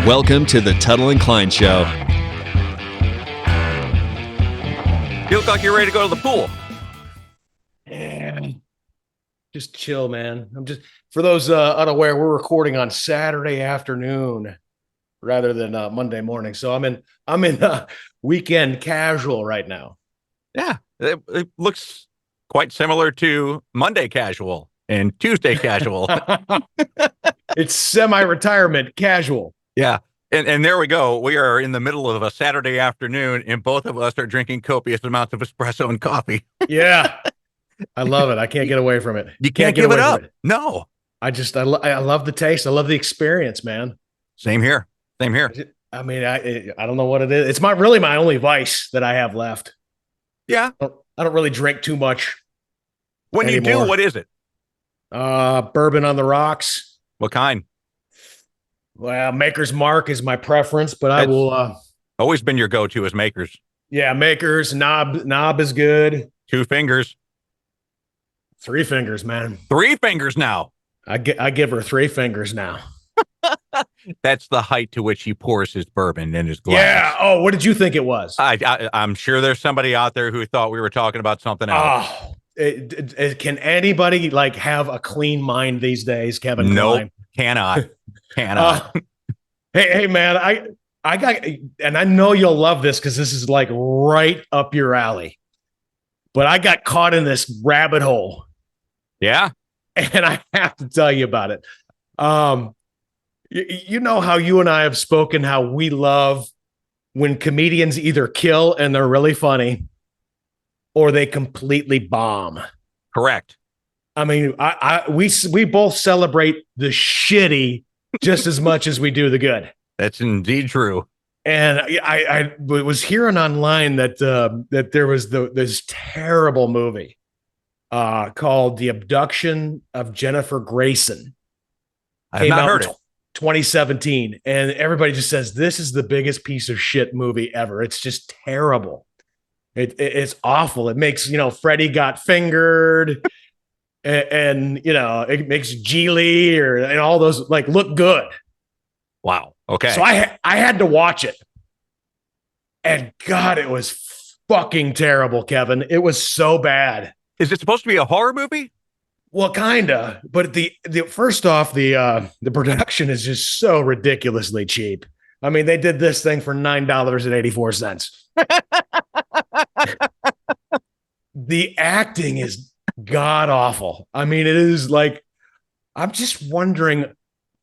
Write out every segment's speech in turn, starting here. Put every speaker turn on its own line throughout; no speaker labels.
Welcome to the Tuttle&Kline Show.
You look like you're ready to go to the pool.
Yeah, just chill, man. For those unaware, we're recording on Saturday afternoon rather than Monday morning. So I'm in weekend casual right now.
Yeah, it looks quite similar to Monday casual and Tuesday casual.
It's semi-retirement casual.
Yeah. And there we go. We are in the middle of a Saturday afternoon, and both of us are drinking copious amounts of espresso and coffee.
Yeah, I love it. I can't get away from it.
You can't give it up. No.
I love the taste. I love the experience, man.
Same here.
I mean, I don't know what it is. It's really my only vice that I have left.
Yeah.
I don't really drink too much.
When anymore. You do, what is it?
Bourbon on the rocks.
What kind?
Well, Maker's Mark is my preference, but I will.
Always been your go-to is Maker's.
Yeah, Maker's knob is good.
2 fingers.
3 fingers, man.
3 fingers now.
I give her 3 fingers now.
That's the height to which he pours his bourbon in his glass.
Yeah. Oh, what did you think it was?
I'm sure there's somebody out there who thought we were talking about something else.
Oh, can anybody have a clean mind these days, Kevin?
Nope, cannot.
Hey, man, I got, and I know you'll love this because this is right up your alley. But I got caught in this rabbit hole.
Yeah,
and I have to tell you about it. You know how you and I have spoken how we love when comedians either kill and they're really funny, or they completely bomb.
Correct.
I mean, we both celebrate the shitty just as much as we do the good.
That's indeed true.
And I was hearing online that there was this terrible movie called The Abduction of Jennifer Grayson.
I have not heard it.
2017, and everybody just says this is the biggest piece of shit movie ever. It's just terrible. It's awful. It makes Freddie got fingered. And it makes Geely and all those look good.
Wow. Okay.
So I had to watch it, and God, it was fucking terrible, Kevin. It was so bad.
Is it supposed to be a horror movie?
Well, kinda, but the first off, the production is just so ridiculously cheap. I mean, they did this thing for $9.84. The acting is god awful. I mean, it is I'm just wondering,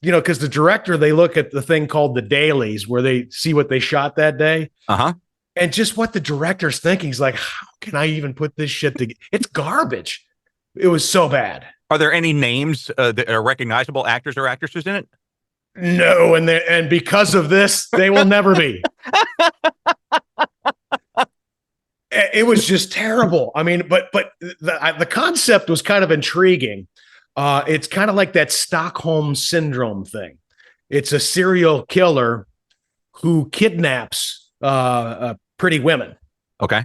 because the director, they look at the thing called the dailies where they see what they shot that day.
Uh-huh.
And just what the director's thinking is how can I even put this shit together? It's garbage. It was so bad. Are
there any names that are recognizable actors or actresses in it?
No, and because of this, they will never be. It was just terrible. I mean, but the concept was kind of intriguing. It's kind of like that Stockholm syndrome thing. It's a serial killer who kidnaps pretty women.
Okay.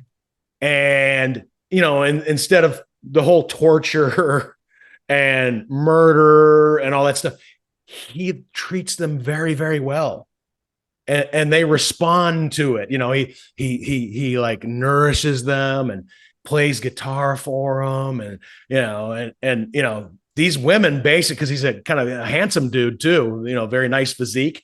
And, instead of the whole torture and murder and all that stuff, he treats them very, very well. And they respond to it. He nourishes them and plays guitar for them. And these women basically, because he's a kind of a handsome dude too, very nice physique.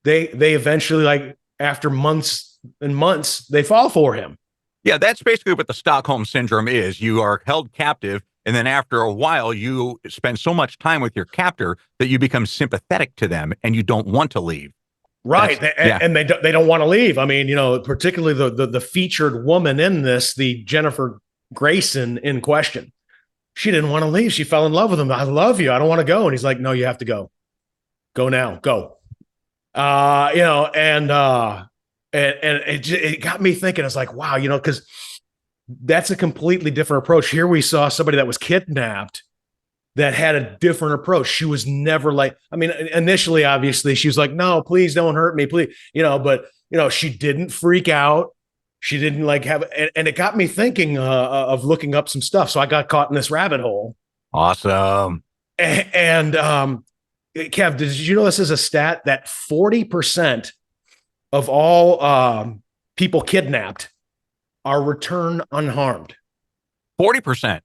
They eventually, after months and months, they fall for him.
Yeah, that's basically what the Stockholm syndrome is. You are held captive, and then after a while, you spend so much time with your captor that you become sympathetic to them, and you don't want to leave.
Right, and they don't want to leave. I mean, particularly the featured woman in this, the Jennifer Grayson in question, she didn't want to leave. She fell in love with him. I love you. I don't want to go. And he's like, no, you have to go. Go now. Go. And it got me thinking. It's like, wow, because that's a completely different approach. Here we saw somebody that was kidnapped that had a different approach. She was never initially, obviously, she was like, no, please don't hurt me, please, but she didn't freak out. She didn't and it got me thinking of looking up some stuff. So I got caught in this rabbit hole.
Awesome.
And Kev, did you know this is a stat that 40% of all people kidnapped are returned unharmed?
40%.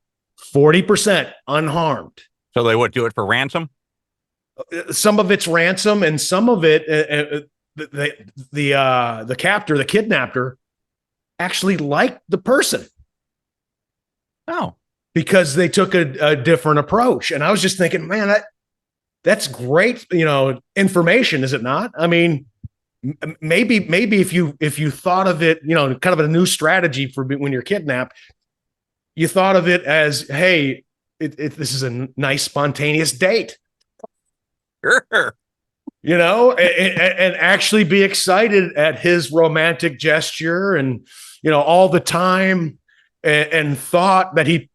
40% unharmed.
So they would do it for ransom?
Some of it's ransom, and some of it, the captor, the kidnapper, actually liked the person.
Oh.
Because they took a different approach. And I was just thinking, man, that's great, information, is it not? I mean, maybe if you thought of it, kind of a new strategy for when you're kidnapped, you thought of it as, hey, this is a nice spontaneous date.
Sure.
And actually be excited at his romantic gesture and, all the time and thought that he,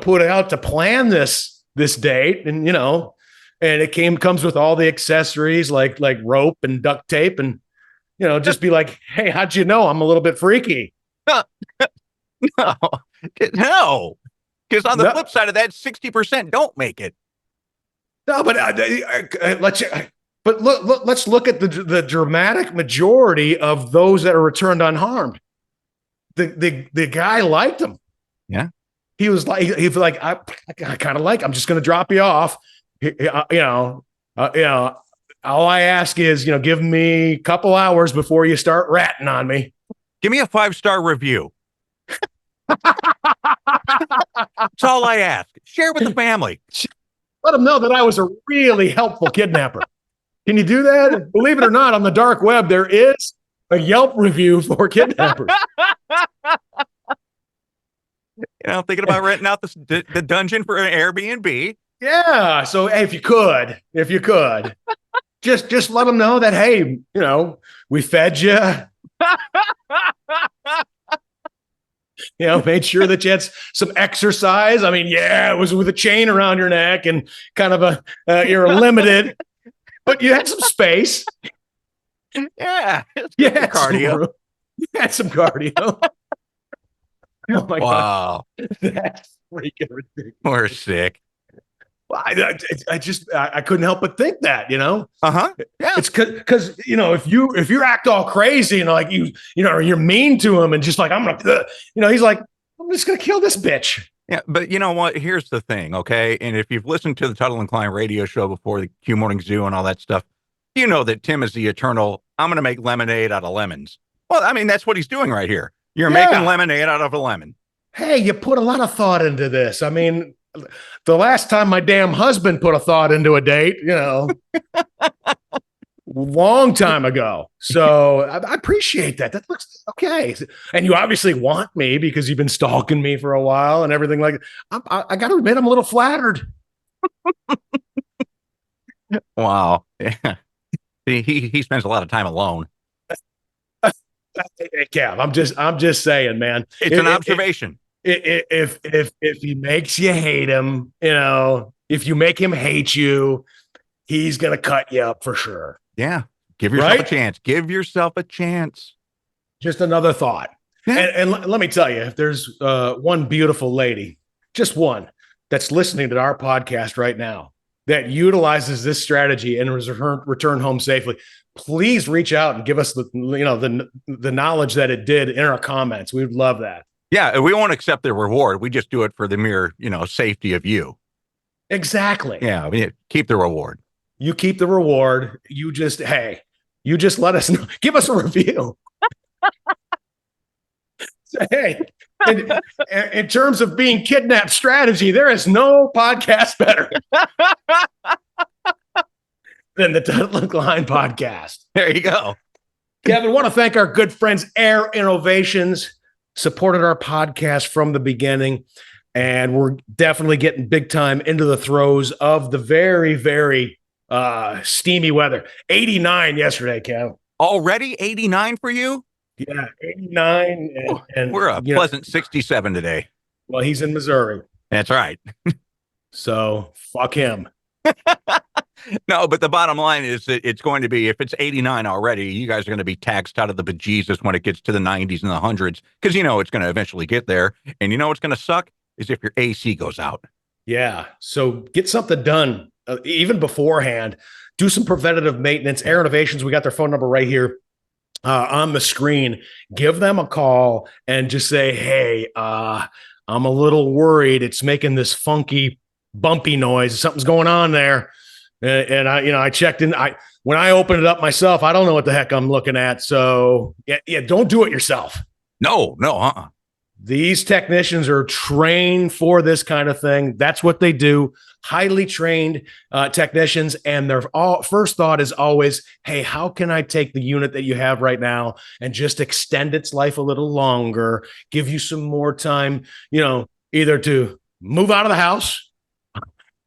put out to plan this date. And, and it comes with all the accessories like rope and duct tape and, just be like, hey, how'd you know I'm a little bit freaky?
No. Because on the flip side of that, 60% don't make it.
No, but let's look at the dramatic majority of those that are returned unharmed. The guy liked him.
Yeah,
he was like I kind of like. I'm just going to drop you off. All I ask is give me a couple hours before you start ratting on me.
Give me a 5-star review. That's all I ask. Share with the family.
Let them know that I was a really helpful kidnapper. Can you do that? Believe it or not, on the dark web, there is a Yelp review for kidnappers.
Thinking about renting out the dungeon for an Airbnb.
Yeah. So hey, if you could, just let them know that, hey, we fed you. Made sure that you had some exercise. I mean, yeah, it was with a chain around your neck and kind of you're limited, but you had some space.
Yeah.
You had cardio. You had some cardio. Oh my God. That's freaking ridiculous.
We're sick.
Well, I couldn't help but think that,
Uh-huh. Yeah.
It's because if you act all crazy and like you're mean to him and just like, I'm gonna, he's like, I'm just gonna kill this bitch.
Yeah, but you know what? Here's the thing, okay? And if you've listened to the Tuttle and Kline radio show before, the Q Morning Zoo and all that stuff, you know that Tim is the eternal, I'm gonna make lemonade out of lemons. Well, I mean, that's what he's doing right here. You're making lemonade out of a lemon.
Hey, you put a lot of thought into this. I mean, the last time my damn husband put a thought into a date, long time ago. So I appreciate that. That looks okay. And you obviously want me because you've been stalking me for a while and everything like that. I got to admit, I'm a little flattered.
Wow. Yeah. He spends a lot of time alone.
Hey, Cav, I'm just saying, man.
It's an observation.
If he makes you hate him, if you make him hate you, he's gonna cut you up for sure.
Yeah. Give yourself a chance. Give yourself a chance.
Just another thought. Yeah. And let me tell you, if there's one beautiful lady, just one, that's listening to our podcast right now that utilizes this strategy and return home safely, please reach out and give us the knowledge that it did in our comments. We would love that.
Yeah, we won't accept the reward. We just do it for the mere, safety of you.
Exactly.
Yeah, I mean, keep the reward.
You keep the reward. You just let us know. Give us a review. Hey, in terms of being kidnapped strategy, there is no podcast better than the Tuttle&Kline podcast.
There you go.
Kevin, want to thank our good friends Air Innovations. Supported our podcast from the beginning, and we're definitely getting big time into the throes of the very, very steamy weather. 89 yesterday, Kev.
Already 89 for you?
Yeah, 89. And
we're a pleasant 67 today.
Well, he's in Missouri.
That's right.
So fuck him.
No, but the bottom line is that it's going to be, if it's 89 already, you guys are going to be taxed out of the bejesus when it gets to the 90s and the hundreds, because it's going to eventually get there. And what's going to suck is if your AC goes out.
Yeah. So get something done even beforehand, do some preventative maintenance. Air Innovations, we got their phone number right here on the screen. Give them a call and just say, hey, I'm a little worried. It's making this funky, bumpy noise. Something's going on there. And I checked in. When I opened it up myself, I don't know what the heck I'm looking at. So yeah, don't do it yourself.
No.
These technicians are trained for this kind of thing. That's what they do. Highly trained technicians. And their first thought is always, hey, how can I take the unit that you have right now and just extend its life a little longer, give you some more time, either to move out of the house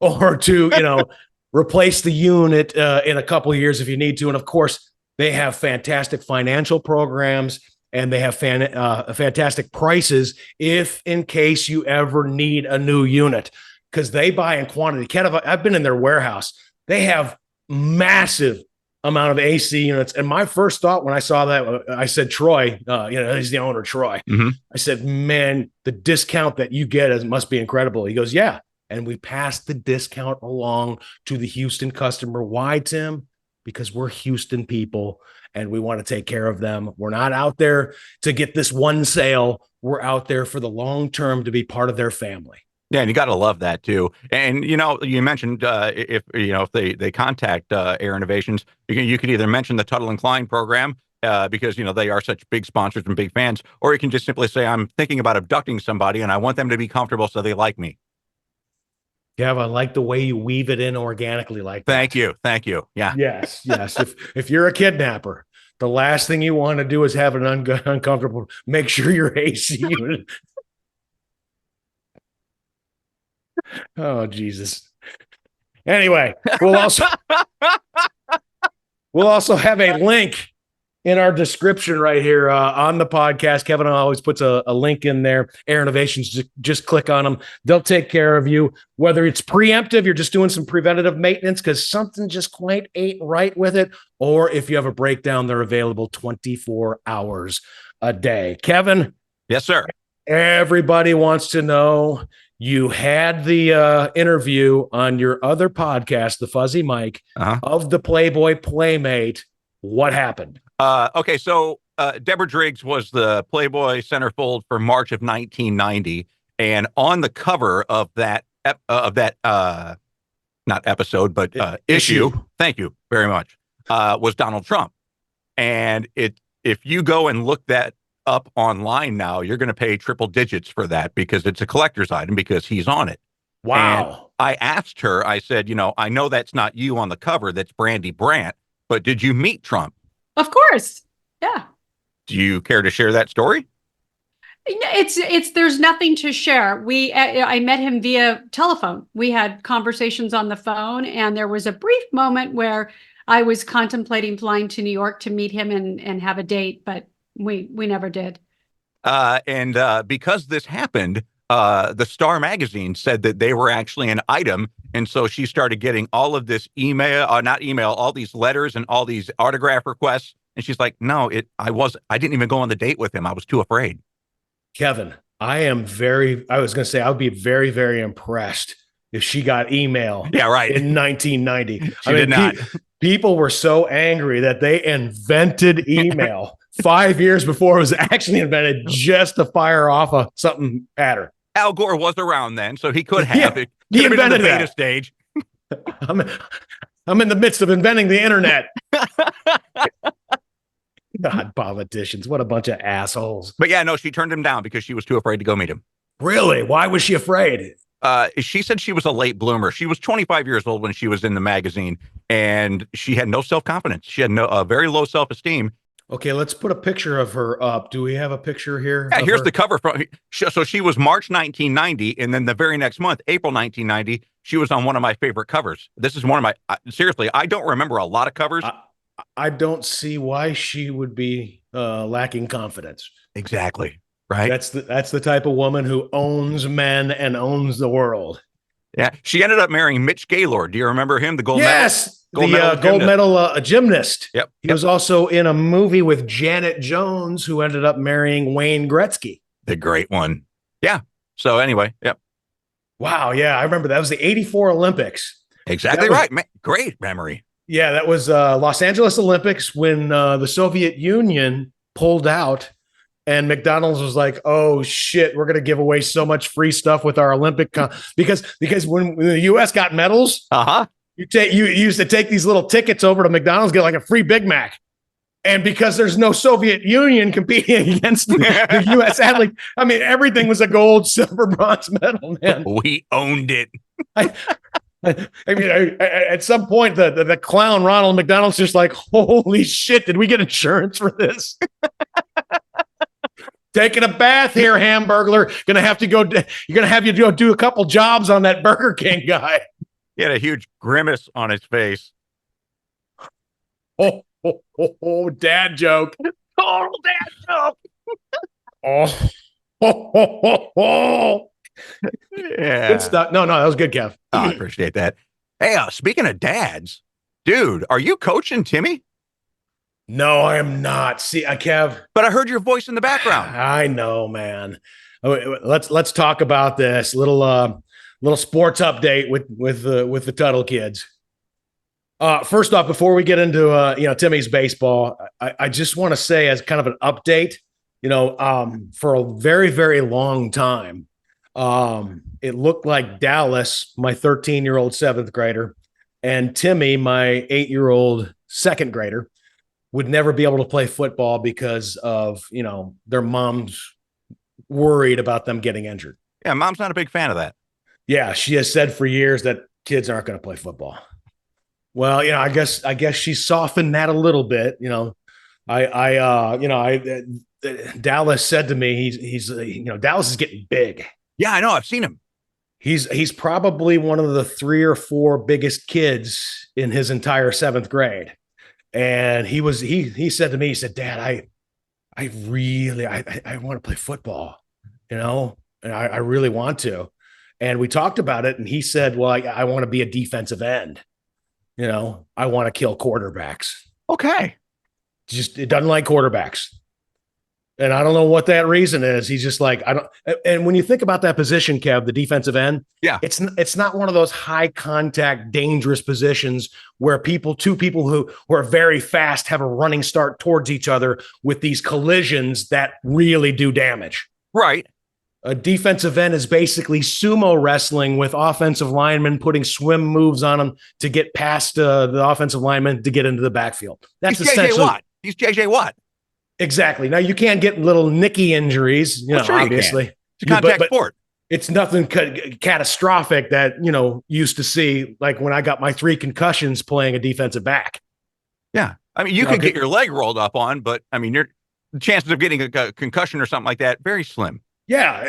or to, replace the unit in a couple of years if you need to. And of course, they have fantastic financial programs. And they have fantastic prices if in case you ever need a new unit, because they buy in quantity. I've been in their warehouse. They have massive amount of AC units. And my first thought when I saw that, I said, Troy, he's the owner, Troy.
Mm-hmm.
I said, man, the discount that you get must be incredible. He goes, yeah. And we passed the discount along to the Houston customer. Why, Tim? Because we're Houston people and we want to take care of them. We're not out there to get this one sale. We're out there for the long term to be part of their family.
Yeah, and you got to love that too. And you mentioned if they contact Air Innovations, you could either mention the Tuttle and Kline program because they are such big sponsors and big fans, or you can just simply say, I'm thinking about abducting somebody and I want them to be comfortable so they like me.
Kev, I like the way you weave it in organically like
that. Thank you. Yeah.
Yes. If you're a kidnapper, the last thing you want to do is have an uncomfortable. Make sure your AC unit. Oh, Jesus. Anyway, we'll also have a link in our description right here on the podcast. Kevin always puts a link in there. Air Innovations, just click on them. They'll take care of you. Whether it's preemptive, you're just doing some preventative maintenance because something just quite ain't right with it, or if you have a breakdown, they're available 24 hours a day. Kevin?
Yes, sir.
Everybody wants to know, you had the interview on your other podcast, The Fuzzy Mike, of the Playboy Playmate. What happened?
Okay, so Deborah Driggs was the Playboy centerfold for March of 1990, and on the cover of that not episode but issue. Thank you very much. Was Donald Trump, and if you go and look that up online now, you're going to pay triple digits for that because it's a collector's item because he's on it.
Wow!
And I asked her. I said, I know that's not you on the cover. That's Brandy Brandt. But did you meet Trump?
Of course. Yeah.
Do you care to share that story?
There's nothing to share. I met him via telephone. We had conversations on the phone, and there was a brief moment where I was contemplating flying to New York to meet him and have a date, but we never did.
And because this happened, the Star magazine said that they were actually an item. And so she started getting all of this all these letters and all these autograph requests. And she's like, no, I didn't even go on the date with him. I was too afraid.
Kevin, I was going to say, I would be very, very impressed if she got email.
Yeah, right.
In 1990.
She did not.
People were so angry that they invented email 5 years before it was actually invented just to fire off something at her.
Al Gore was around then, so he could have.
Yeah,
he
invented
the beta
that
stage.
I'm in the midst of inventing the internet. God, politicians, what a bunch of assholes.
But yeah, no, she turned him down because she was too afraid to go meet him.
Really? Why was she afraid?
She said she was a late bloomer. She was 25 years old when she was in the magazine, and she had no self-confidence. She had very low self-esteem.
Okay, let's put a picture of her up. Do we have a picture here?
Yeah, here's the cover. So she was March 1990, and then the very next month, April 1990, she was on one of my favorite covers. This is one of my, seriously, I don't remember a lot of covers.
I don't see why she would be lacking confidence.
Exactly, right?
That's the type of woman who owns men and owns the world.
Yeah, she ended up marrying Mitch Gaylord. Do you remember him? The gold
medal gymnast.
Yep.
He was also in a movie with Janet Jones, who ended up marrying Wayne Gretzky.
The great one. Yeah. So anyway, yep.
Wow. Yeah, I remember that was the '84 Olympics.
Exactly right. Great memory.
Yeah, that was Los Angeles Olympics when the Soviet Union pulled out, and McDonald's was like, "Oh shit, we're gonna give away so much free stuff with our Olympic because when the U.S. got medals, you used to take these little tickets over to McDonald's, get like a free Big Mac." And because there's no Soviet Union competing against the U.S. athlete, I mean, everything was a gold, silver, bronze medal, man.
We owned it.
I mean, at some point, the clown Ronald McDonald's just like, holy shit, did we get insurance for this? Taking a bath here, Hamburglar. Gonna have to go. You're gonna have you go do a couple jobs on that Burger King guy.
He had a huge grimace on his face.
Dad joke.
Total dad joke. Yeah.
Good stuff. No, that was good, Kev.
Oh, I appreciate that. Hey, speaking of dads, dude, are you coaching Timmy?
No, I am not. See, Kev.
But I heard your voice in the background.
I know, man. Let's talk about this little sports update with the Tuttle kids. First off, before we get into Timmy's baseball, I just want to say as kind of an update, for a very, very long time, it looked like Dallas, my 13-year-old 7th grader, and Timmy, my 8-year-old 2nd grader, would never be able to play football because of, their moms worried about them getting injured.
Yeah, mom's not a big fan of that.
Yeah, she has said for years that kids aren't going to play football. Well, I guess she softened that a little bit. Dallas said to me, he's Dallas is getting big.
Yeah, I know. I've seen him.
He's probably one of the 3 or 4 biggest kids in his entire 7th grade. And he said to me, he said, Dad, I really want to play football, and I really want to. And we talked about it, and he said, well, I want to be a defensive end. I want to kill quarterbacks.
Okay.
It doesn't like quarterbacks. And I don't know what that reason is. He's just like, and when you think about that position, Kev, the defensive end,
yeah,
it's not one of those high contact, dangerous positions where two people who are very fast have a running start towards each other with these collisions that really do damage.
Right.
A defensive end is basically sumo wrestling with offensive linemen putting swim moves on them to get past the offensive lineman to get into the backfield. That's essentially
Watt. He's JJ Watt.
Exactly. Now you can't get little nicky injuries,
sure
obviously.
It's a contact sport.
It's nothing catastrophic that, used to see, like when I got my 3 concussions playing a defensive back.
Yeah. I mean, you could get your leg rolled up on, but I mean, the chances of getting a concussion or something like that, very slim.
Yeah,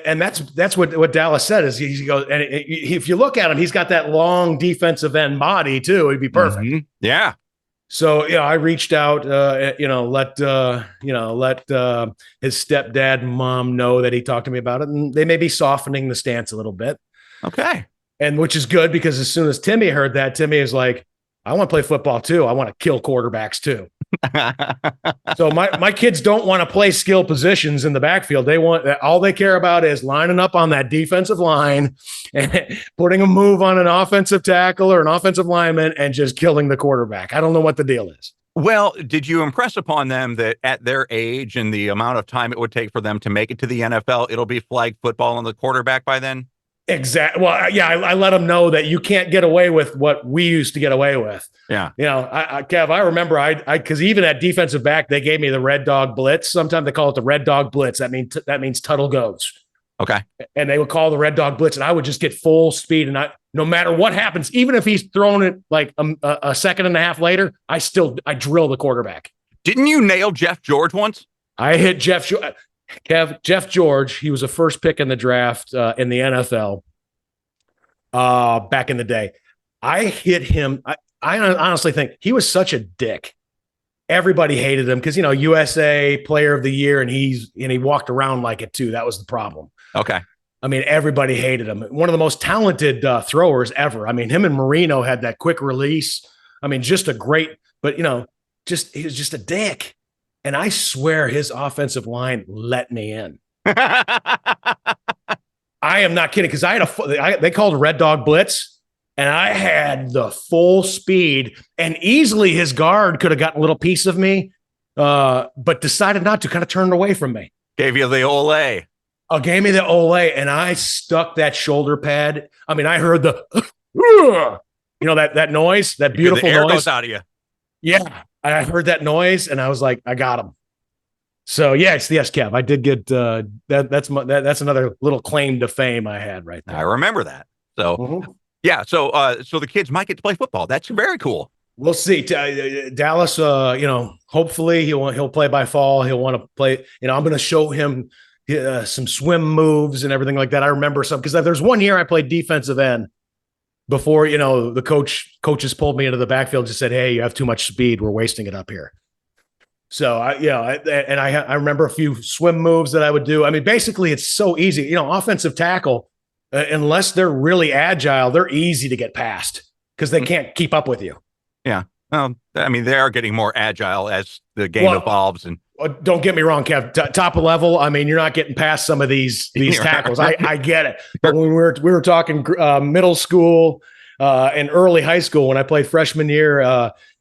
and that's what Dallas said is he goes, and if you look at him, he's got that long defensive end body too. It'd be perfect.
Mm-hmm. Yeah.
So I reached out, let his stepdad and mom know that he talked to me about it, and they may be softening the stance a little bit.
Okay.
And which is good because as soon as Timmy heard that, Timmy is like, I want to play football too. I want to kill quarterbacks too. So my kids don't want to play skill positions in the backfield. All they care about is lining up on that defensive line and putting a move on an offensive tackle or an offensive lineman and just killing the quarterback. I don't know what the deal is.
Well, did you impress upon them that at their age and the amount of time it would take for them to make it to the NFL, it'll be flag football on the quarterback by then?
Exactly. Well, yeah, I let them know that you can't get away with what we used to get away with.
Yeah.
Kev, I remember because even at defensive back, they gave me the red dog blitz. Sometimes they call it the red dog blitz. That means Tuttle goes.
Okay. And
they would call the red dog blitz, and I would just get full speed. And no matter what happens, even if he's thrown it like a second and a half later, I drill the quarterback.
Didn't you nail Jeff George once?
I hit Jeff George. He was the first pick in the draft in the NFL back in the day. I hit him. I honestly think he was such a dick. Everybody hated him because, USA Player of the Year, and he walked around like it too. That was the problem.
Okay.
I mean, everybody hated him. One of the most talented throwers ever. I mean, him and Marino had that quick release. I mean, just a great, but he was just a dick. And I swear his offensive line let me in. I am not kidding, because they called a red dog blitz. and I had the full speed, and easily his guard could have gotten a little piece of me, but decided not to, kind of turned away from me.
Gave you the ole.
Gave me the ole, and I stuck that shoulder pad. I mean, I heard the, that noise, that beautiful
the air
noise
goes out of you.
Yeah, I heard that noise, and I was like, I got him. So yes, Kev, I did get that's another little claim to fame I had right there.
I remember that. So yeah, so the kids might get to play football. That's very cool.
We'll see. Dallas, hopefully he'll play by fall. He'll want to play. I'm going to show him some swim moves and everything like that. I remember some because there's one year I played defensive end before the coaches pulled me into the backfield and just said, "Hey, you have too much speed. We're wasting it up here." So I remember a few swim moves that I would do. I mean, basically, it's so easy. Offensive tackle, unless they're really agile, they're easy to get past because they can't keep up with you.
Yeah. I mean, they are getting more agile as the game evolves. And
don't get me wrong, Kev. Top of level. I mean, you're not getting past some of these tackles. I get it. But when we were talking middle school and early high school, when I played freshman year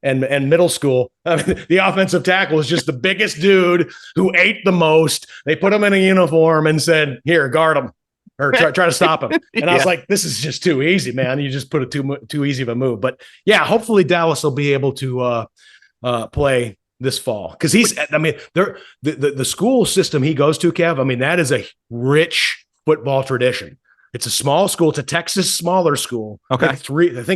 and middle school, the offensive tackle was just the biggest dude who ate the most. They put him in a uniform and said, "Here, guard him." Or try to stop him. And I was like, this is just too easy, man. You just put it too easy of a move. But yeah, hopefully Dallas will be able to play this fall. Because the school system he goes to, Kev, I mean, that is a rich football tradition. It's a small school. It's a Texas smaller school.
Okay.
I think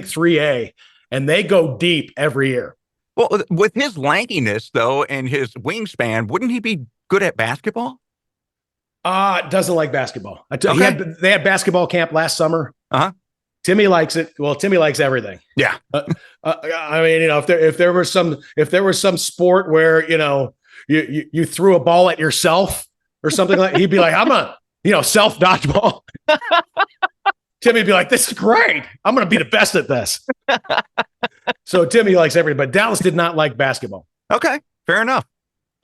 3A. And they go deep every year.
Well, with his lankiness, though, and his wingspan, wouldn't he be good at basketball?
Doesn't like basketball. They had basketball camp last summer. Timmy likes it. Well, Timmy likes everything.
Yeah.
I mean, if there was some sport where you threw a ball at yourself or something like, he'd be like, I'm a self dodgeball. Timmy'd be like, this is great. I'm going to be the best at this. So Timmy likes everything, but Dallas did not like basketball.
Okay, fair enough.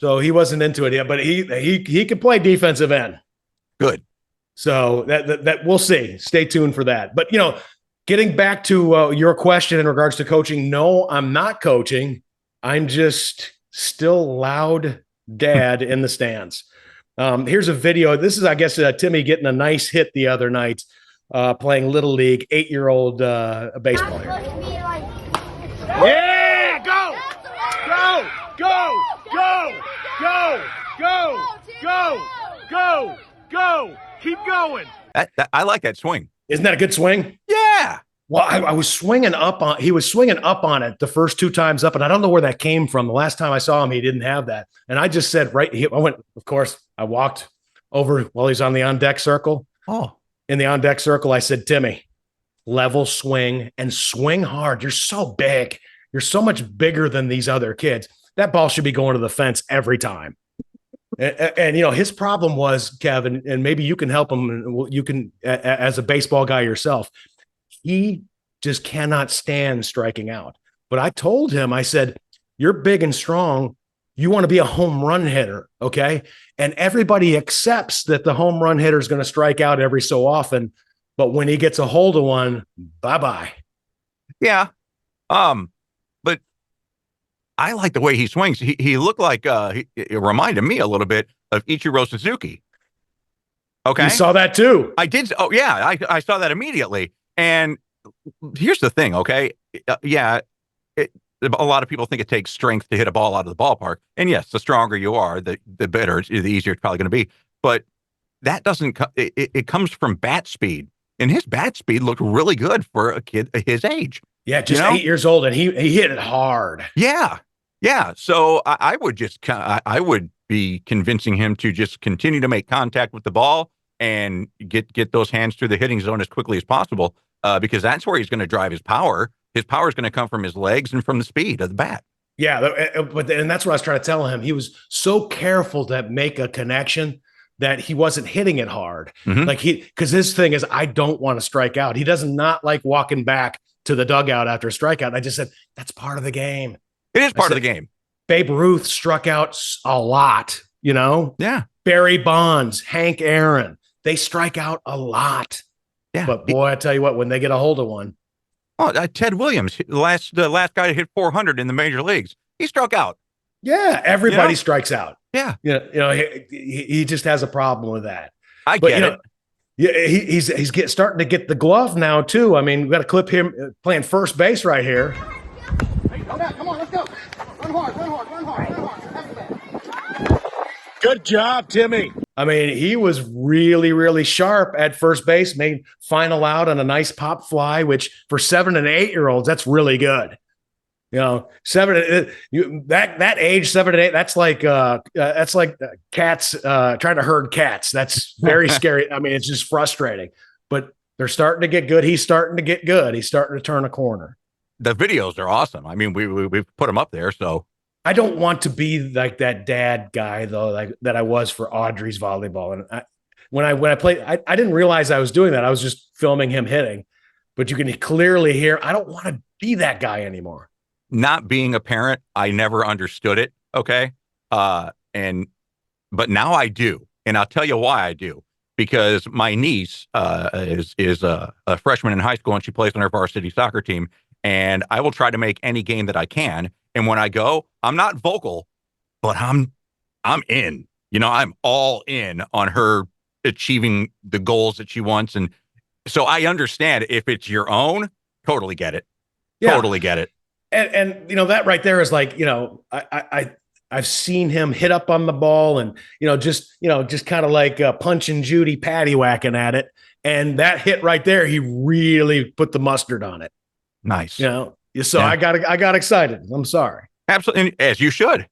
So he wasn't into it yet, but he could play defensive end.
Good.
So that we'll see. Stay tuned for that. But getting back to your question in regards to coaching, no, I'm not coaching. I'm just still loud dad in the stands. Here's a video. This is, I guess, Timmy getting a nice hit the other night, playing Little League, 8-year-old baseball here. Yeah, go, go, go. Go, go, go, go, go, go. Keep going.
I like that swing.
Isn't that a good swing?
Yeah.
Well, I was swinging up on, he was swinging up on it the first 2 times up, and I don't know where that came from. The last time I saw him, he didn't have that. And I just said, I walked over while he's on the on-deck circle.
Oh.
In the on-deck circle, I said, Timmy, level swing and swing hard. You're so big. You're so much bigger than these other kids. That ball should be going to the fence every time. And his problem was, Kevin, and maybe you can help him. You can, as a baseball guy yourself, he just cannot stand striking out. But I told him, I said, you're big and strong. You want to be a home run hitter. Okay. And everybody accepts that the home run hitter is going to strike out every so often. But when he gets a hold of one, bye-bye.
Yeah. But I like the way he swings. He looked like it reminded me a little bit of Ichiro Suzuki. Okay,
you saw that too.
I did. Oh yeah, I saw that immediately. And here's the thing. Okay, a lot of people think it takes strength to hit a ball out of the ballpark. And yes, the stronger you are, the better, the easier it's probably going to be. But that doesn't. It comes from bat speed, and his bat speed looked really good for a kid his age.
Yeah, just 8 years old, and he hit it hard.
Yeah. So I would be convincing him to just continue to make contact with the ball and get those hands through the hitting zone as quickly as possible, because that's where he's going to drive his power. His power is going to come from his legs and from the speed of the bat.
Yeah, and that's what I was trying to tell him. He was so careful to make a connection that he wasn't hitting it hard. Mm-hmm. Because his thing is, I don't want to strike out. He does not like walking back to the dugout after a strikeout. And I just said, that's part of the game.
It is part of the game.
Babe Ruth struck out a lot,
Yeah.
Barry Bonds, Hank Aaron, they strike out a lot.
Yeah.
But boy, I tell you what, when they get a hold of one.
Oh, Ted Williams, the last guy to hit 400 in the major leagues, he struck out.
Yeah, everybody strikes out.
Yeah,
he just has a problem with that.
I get it.
Yeah, he's starting to get the glove now too. I mean, we've got to clip him playing first base right here.
Hey, come on, let's go. Run hard.
Good job, Timmy. I mean, he was really, really sharp at first base. Made final out on a nice pop fly, which for 7 and 8 year olds, that's really good. That age 7 and 8, that's like cats trying to herd cats. That's very scary. I mean, it's just frustrating. But they're starting to get good. He's starting to get good. He's starting to turn a corner.
The videos are awesome. I mean, we've put them up there. So
I don't want to be like that dad guy though, like that I was for Audrey's volleyball. And when I played, I didn't realize I was doing that. I was just filming him hitting. But you can clearly hear I don't want to be that guy anymore.
Not being a parent, I never understood it. Okay. But now I do. And I'll tell you why I do. Because my niece is a freshman in high school and she plays on our varsity soccer team. And I will try to make any game that I can. And when I go, I'm not vocal, but I'm in. I'm all in on her achieving the goals that she wants. And so I understand if it's your own, totally get it. Yeah. Totally get it.
And that right there is like, I've seen him hit up on the ball and, just kind of like Punch and Judy paddywhacking at it. And that hit right there, he really put the mustard on it.
Nice.
So yeah. I got excited. I'm sorry.
Absolutely. As you should.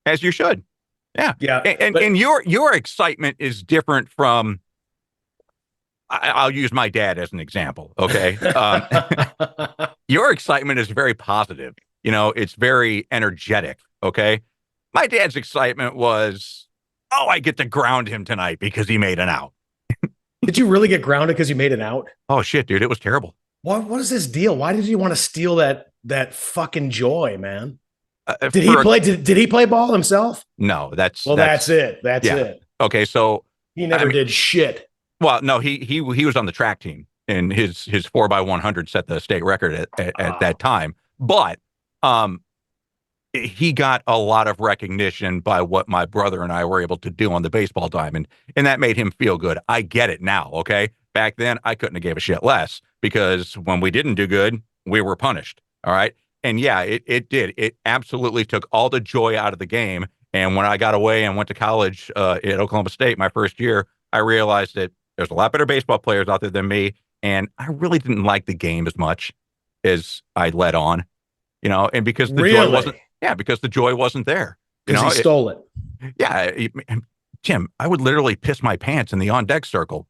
Yeah. Yeah. And your excitement is different from, I'll use my dad as an example. Okay. Your excitement is very positive. It's very energetic. Okay. My dad's excitement was, I get to ground him tonight because he made an out.
Did you really get grounded because you made an out?
Oh shit, dude. It was terrible.
What is this deal? Why did you want to steal that fucking joy, man? Did he play ball himself?
No, that's
it. That's it.
Okay. So
he never did shit.
Well, no, he was on the track team and his 4x100 set the state record at that time. But he got a lot of recognition by what my brother and I were able to do on the baseball diamond, and that made him feel good. I get it now. Okay. Back then I couldn't have gave a shit less because when we didn't do good, we were punished. All right. And yeah, it did. It absolutely took all the joy out of the game. And when I got away and went to college at Oklahoma State, my first year, I realized that there's a lot better baseball players out there than me. And I really didn't like the game as much as I let on, and because the joy wasn't there.
Because he stole it.
Yeah. Tim, I would literally piss my pants in the on deck circle.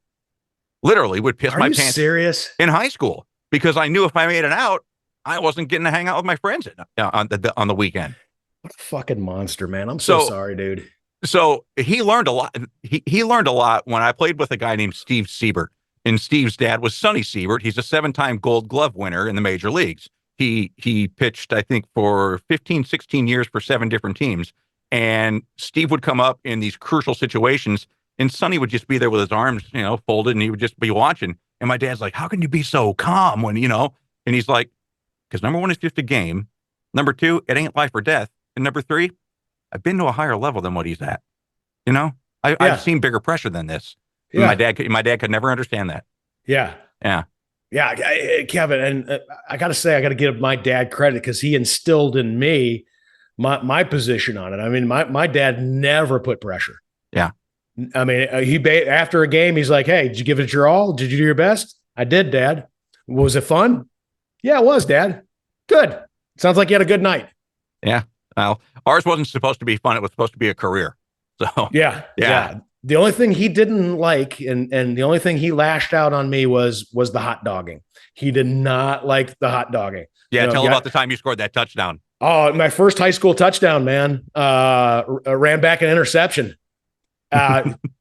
Literally would piss my pants. Are you
serious?
In high school, because I knew if I made it out, I wasn't getting to hang out with my friends on the weekend.
What a fucking monster, man. I'm so sorry, dude.
So he learned a lot. He learned a lot when I played with a guy named Steve Siebert. And Steve's dad was Sonny Siebert. He's a 7-time Gold Glove winner in the major leagues. He pitched, I think, for 15, 16 years for 7 different teams. And Steve would come up in these crucial situations, and Sonny would just be there with his arms, folded, and he would just be watching. And my dad's like, how can you be so calm when, And he's like, because number 1, it's just a game. Number 2, it ain't life or death. And number 3, I've been to a higher level than what he's at. I've seen bigger pressure than this. Yeah. My dad could never understand that.
Yeah. Kevin, and I got to say, I got to give my dad credit because he instilled in me my position on it. I mean, my dad never put pressure.
Yeah.
I mean, after a game, he's like, hey, did you give it your all? Did you do your best? I did, Dad. Was it fun? Yeah, it was, Dad. Good. Sounds like you had a good night.
Yeah. Well, ours wasn't supposed to be fun. It was supposed to be a career. So
yeah. The only thing he didn't like, and the only thing he lashed out on me was the hot dogging. He did not like the hot dogging.
Yeah, tell about the time you scored that touchdown.
Oh, my first high school touchdown, man. Ran back an interception.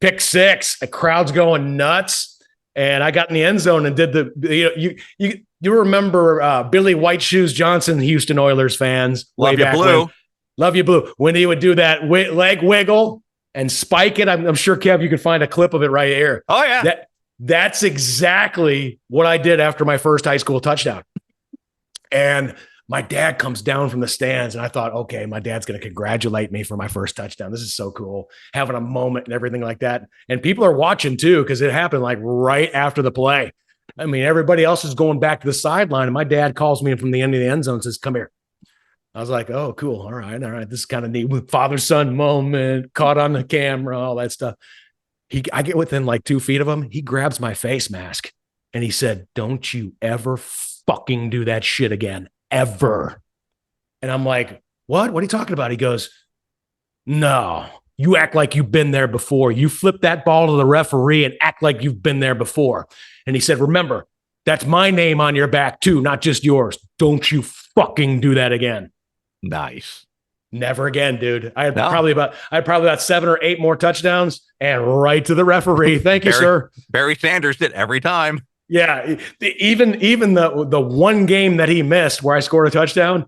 Pick 6. The crowd's going nuts, and I got in the end zone and did you remember Billy White Shoes Johnson, Houston Oilers fans?
Love you, Blue.
Love you, Blue. When he would do that leg wiggle and spike it, I'm sure, Kev, you can find a clip of it right here.
Oh, yeah.
That's exactly what I did after my first high school touchdown. And my dad comes down from the stands, and I thought, okay, my dad's going to congratulate me for my first touchdown. This is so cool, having a moment and everything like that. And people are watching too, because it happened like right after the play. I mean, everybody else is going back to the sideline, and my dad calls me from the end of the end zone and says, "Come here." I was like, "Oh, cool. All right. This is kind of neat. Father-son moment, caught on the camera, all that stuff." I get within like 2 feet of him. He grabs my face mask and he said, "Don't you ever fucking do that shit again. Ever." And I'm like, "What? What are you talking about?" He goes, "No, you act like you've been there before. You flip that ball to the referee and act like you've been there before." And he said, "Remember, that's my name on your back too, not just yours. Don't you fucking do that again."
Nice.
Never again, dude. I had probably about 7 or 8 more touchdowns and right to the referee. Thank you, sir.
Barry Sanders did every time.
Yeah. Even the one game that he missed where I scored a touchdown,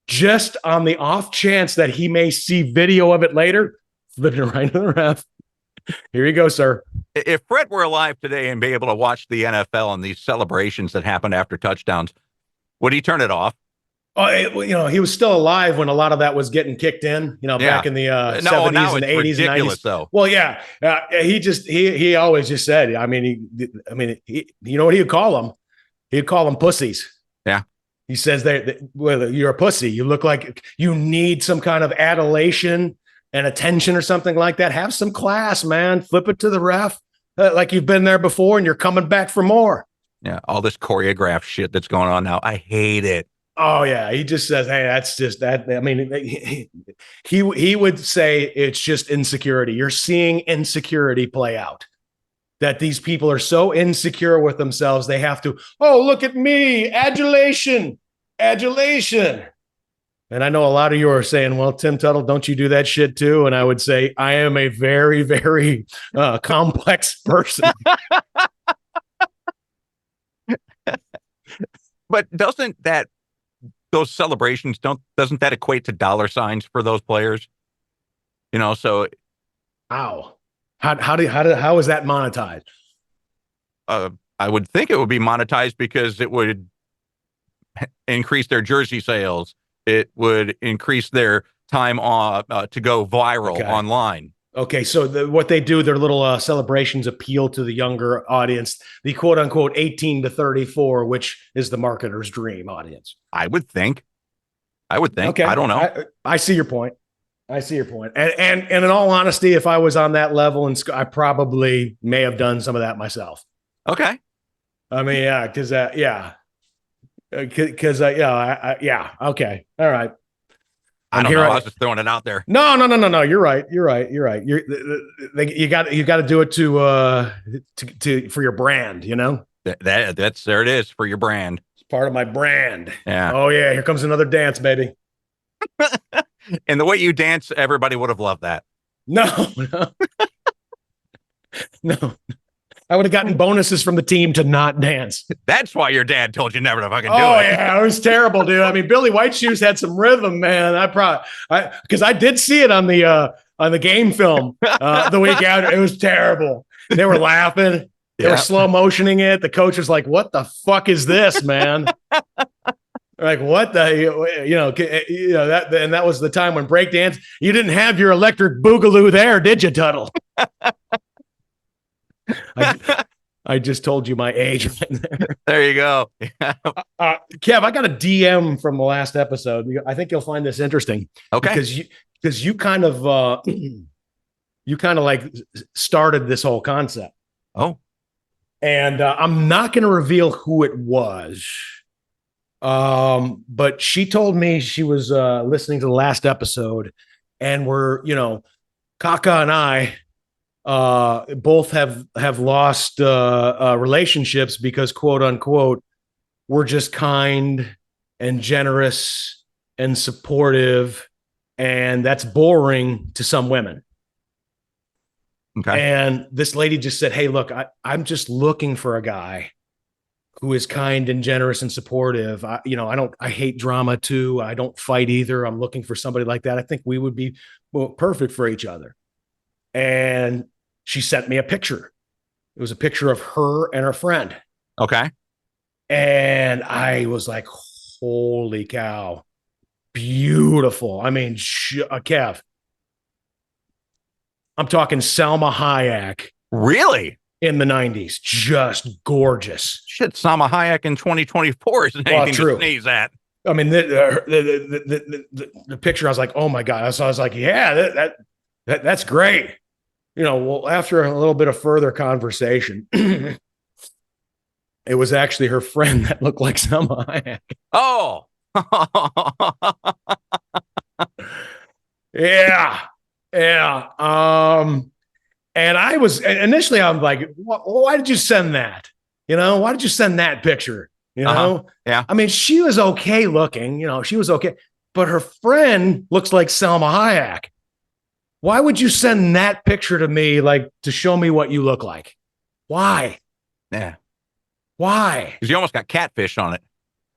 just on the off chance that he may see video of it later, flipped it right to the ref. Here you go, sir.
If Fred were alive today and be able to watch the NFL and these celebrations that happen after touchdowns, would he turn it off?
Oh, he was still alive when a lot of that was getting kicked in, back in the 70s and the 80s and 90s.
Though.
Well, yeah, he always just said, you know what he'd call them? He'd call them pussies.
Yeah.
He says well, you're a pussy. You look like you need some kind of adulation and attention or something like that. Have some class, man. Flip it to the ref like you've been there before and you're coming back for more.
Yeah. All this choreographed shit that's going on now. I hate it.
Oh yeah, he just says, "Hey, that's just that." I mean, he would say it's just insecurity. You're seeing insecurity play out. That these people are so insecure with themselves, they have to. Oh, look at me, adulation. And I know a lot of you are saying, "Well, Tim Tuttle, don't you do that shit too?" And I would say, I am a very, very complex person.
But doesn't those celebrations doesn't that equate to dollar signs for those players? So
how is that monetized?
I would think it would be monetized because it would increase their jersey sales. It would increase their time to go viral online.
Okay, so what they do, their little celebrations appeal to the younger audience, the quote unquote 18 to 34, which is the marketer's dream audience.
I would think.
Okay.
I don't know.
I see your point. And in all honesty, if I was on that level, I probably may have done some of that myself.
Okay.
I mean, yeah, because okay, all right.
I don't know. I was just throwing it out there.
No. You're right. You got to do it to for your brand.
That's there it is for your brand.
It's part of my brand.
Yeah.
Oh yeah. Here comes another dance, baby.
And the way you dance, everybody would have loved that.
No. I would have gotten bonuses from the team to not dance.
That's why your dad told you never to fucking do it.
Oh yeah, it was terrible, dude. I mean, Billy White Shoes had some rhythm, man. Because I did see it on the game film the week after. It was terrible. They were laughing. They were slow motioning it. The coach was like, "What the fuck is this, man?" Like, what that was the time when breakdance. You didn't have your electric boogaloo there, did you, Tuttle? I just told you my age right there.
There you go.
Kev, I got a DM from the last episode. I think you'll find this interesting.
Okay.
Because you kind of like started this whole concept.
Oh.
And I'm not going to reveal who it was. But she told me she was listening to the last episode, and Kaka and I both have lost relationships because, quote unquote, we're just kind and generous and supportive, and that's boring to some women.
Okay.
And this lady just said, "Hey, look, I'm just looking for a guy who is kind and generous and supportive. I hate drama too. I don't fight either. I'm looking for somebody like that. I think we would be perfect for each other." And she sent me a picture. It was a picture of her and her friend.
Okay.
And I was like, holy cow. Beautiful. I mean, Kev, I'm talking Salma Hayek
Really?
in the 90s. Just gorgeous.
Shit, Salma Hayek in 2024 isn't anything
true.
to sneeze at.
I mean, the picture, I was like, oh my God. So I was like, yeah, that's great. Well, after a little bit of further conversation, it was actually her friend that looked like Salma Hayek.
Oh.
Yeah. And I was initially, I'm like, why did you send that? Why did you send that picture?
Yeah.
I mean, she was okay looking, she was okay, but her friend looks like Salma Hayek. Why would you send that picture to me, like to show me what you look like? Why?
Yeah.
Why?
Because you almost got catfish on it.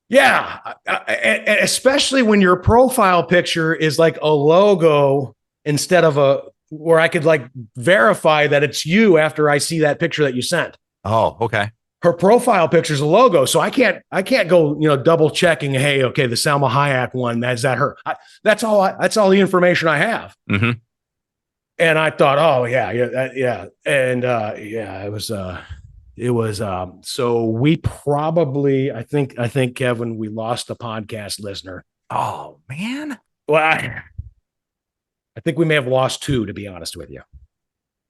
Yeah. And especially when your profile picture is like a logo instead of where I could like verify that it's you after I see that picture that you sent.
Oh, okay.
Her profile picture is a logo. So I can't go, double checking. Hey, okay, the Salma Hayek one, is that her? That's all the information I have.
Mm-hmm.
And I thought, oh yeah. And it was, so we probably, I think Kevin, we lost a podcast listener.
Oh man.
Well, I think we may have lost two, to be honest with you.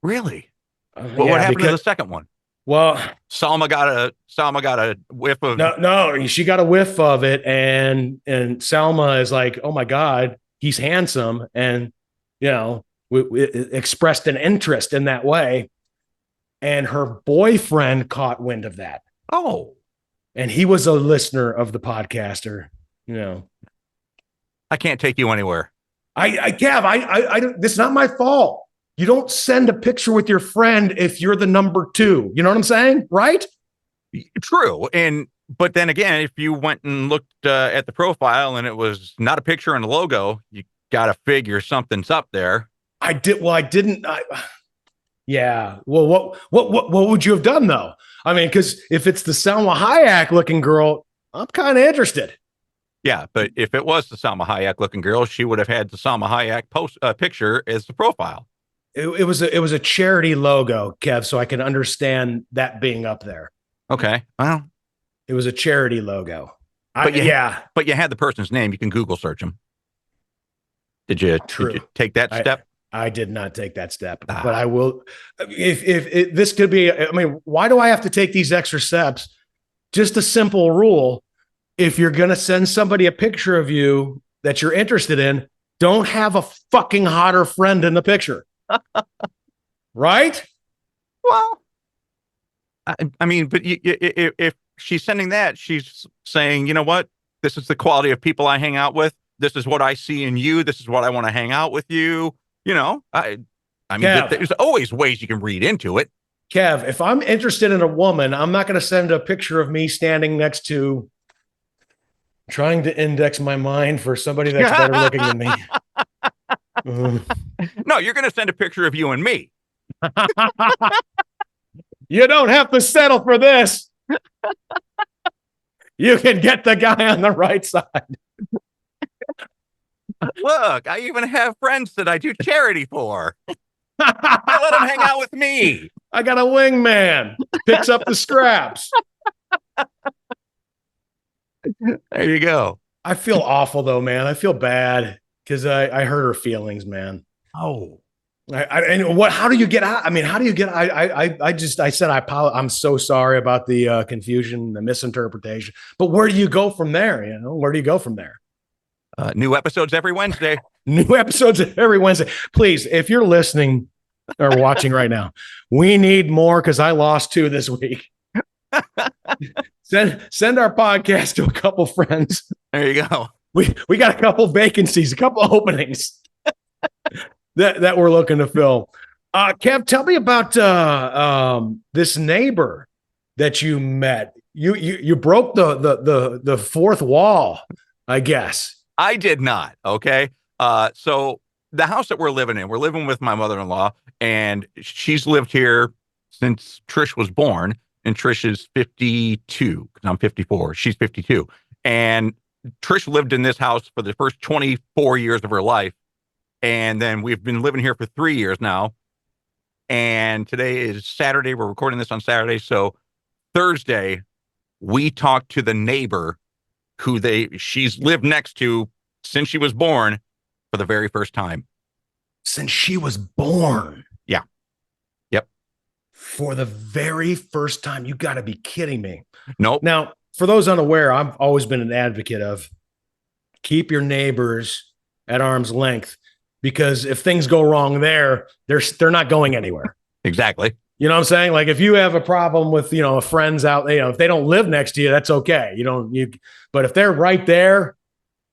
Really? What happened to the second one?
Well,
Salma got a whiff of.
No, she got a whiff of it. And Salma is like, oh my God, he's handsome. And, we expressed an interest in that way. And her boyfriend caught wind of that.
Oh.
And he was a listener of the podcaster,
I can't take you anywhere.
Kev, this is not my fault. You don't send a picture with your friend if you're the number two. You know what I'm saying? Right?
True. But then again, if you went and looked at the profile and it was not a picture and a logo, you got to figure something's up there.
Yeah. Well, what would you have done though? I mean, because if it's the Salma Hayek looking girl, I'm kind of interested.
Yeah, but if it was the Salma Hayek looking girl, she would have had the Salma Hayek picture as the profile.
It was a charity logo, Kev, so I can understand that being up there.
Okay. Well,
it was a charity logo.
But you had the person's name. You can Google search them. Did you take that step?
I did not take that step, but I will. If this could be, I mean, why do I have to take these extra steps? Just a simple rule. If you're going to send somebody a picture of you that you're interested in, don't have a fucking hotter friend in the picture. Right?
Well, I mean, but if she's sending that, she's saying, you know what? This is the quality of people I hang out with. This is what I see in you. This is what I want to hang out with you. I mean, Kev, there's always ways you can read into it.
Kev, if I'm interested in a woman, I'm not going to send a picture of me standing next to, trying to index my mind for somebody that's better looking than me.
No, you're going to send a picture of you and me.
You don't have to settle for this. You can get the guy on the right side.
Look, I even have friends that I do charity for. I let them hang out with me.
I got a wingman. Picks up the scraps.
There you go.
I feel awful though, man. I feel bad because I hurt her feelings, man.
Oh.
How do you get out? I mean, how do you get, I said, I'm so sorry about the confusion, the misinterpretation, but where do you go from there? Where do you go from there?
New episodes every Wednesday.
New episodes every Wednesday. Please, if you're listening or watching right now, we need more because I lost 2 this week. Send our podcast to a couple friends.
There you go.
We got a couple vacancies, a couple openings that we're looking to fill. Kev, tell me about this neighbor that you met. You broke the fourth wall, I guess.
I did not. Okay. So the house that we're living with my mother-in-law, and she's lived here since Trish was born, and Trish is 52 because I'm 54. She's 52. And Trish lived in this house for the first 24 years of her life. And then we've been living here for 3 years now. And today is Saturday. We're recording this on Saturday. So Thursday, we talked to the neighbor who she's lived next to since she was born for the very first time.
Since she was born?
Yeah. Yep.
For the very first time? You got to be kidding me.
Nope.
Now, for those unaware, I've always been an advocate of keep your neighbors at arm's length, because if things go wrong there, they're not going anywhere.
Exactly.
You know what I'm saying? Like if you have a problem with, friends out, if they don't live next to you, that's okay. But if they're right there,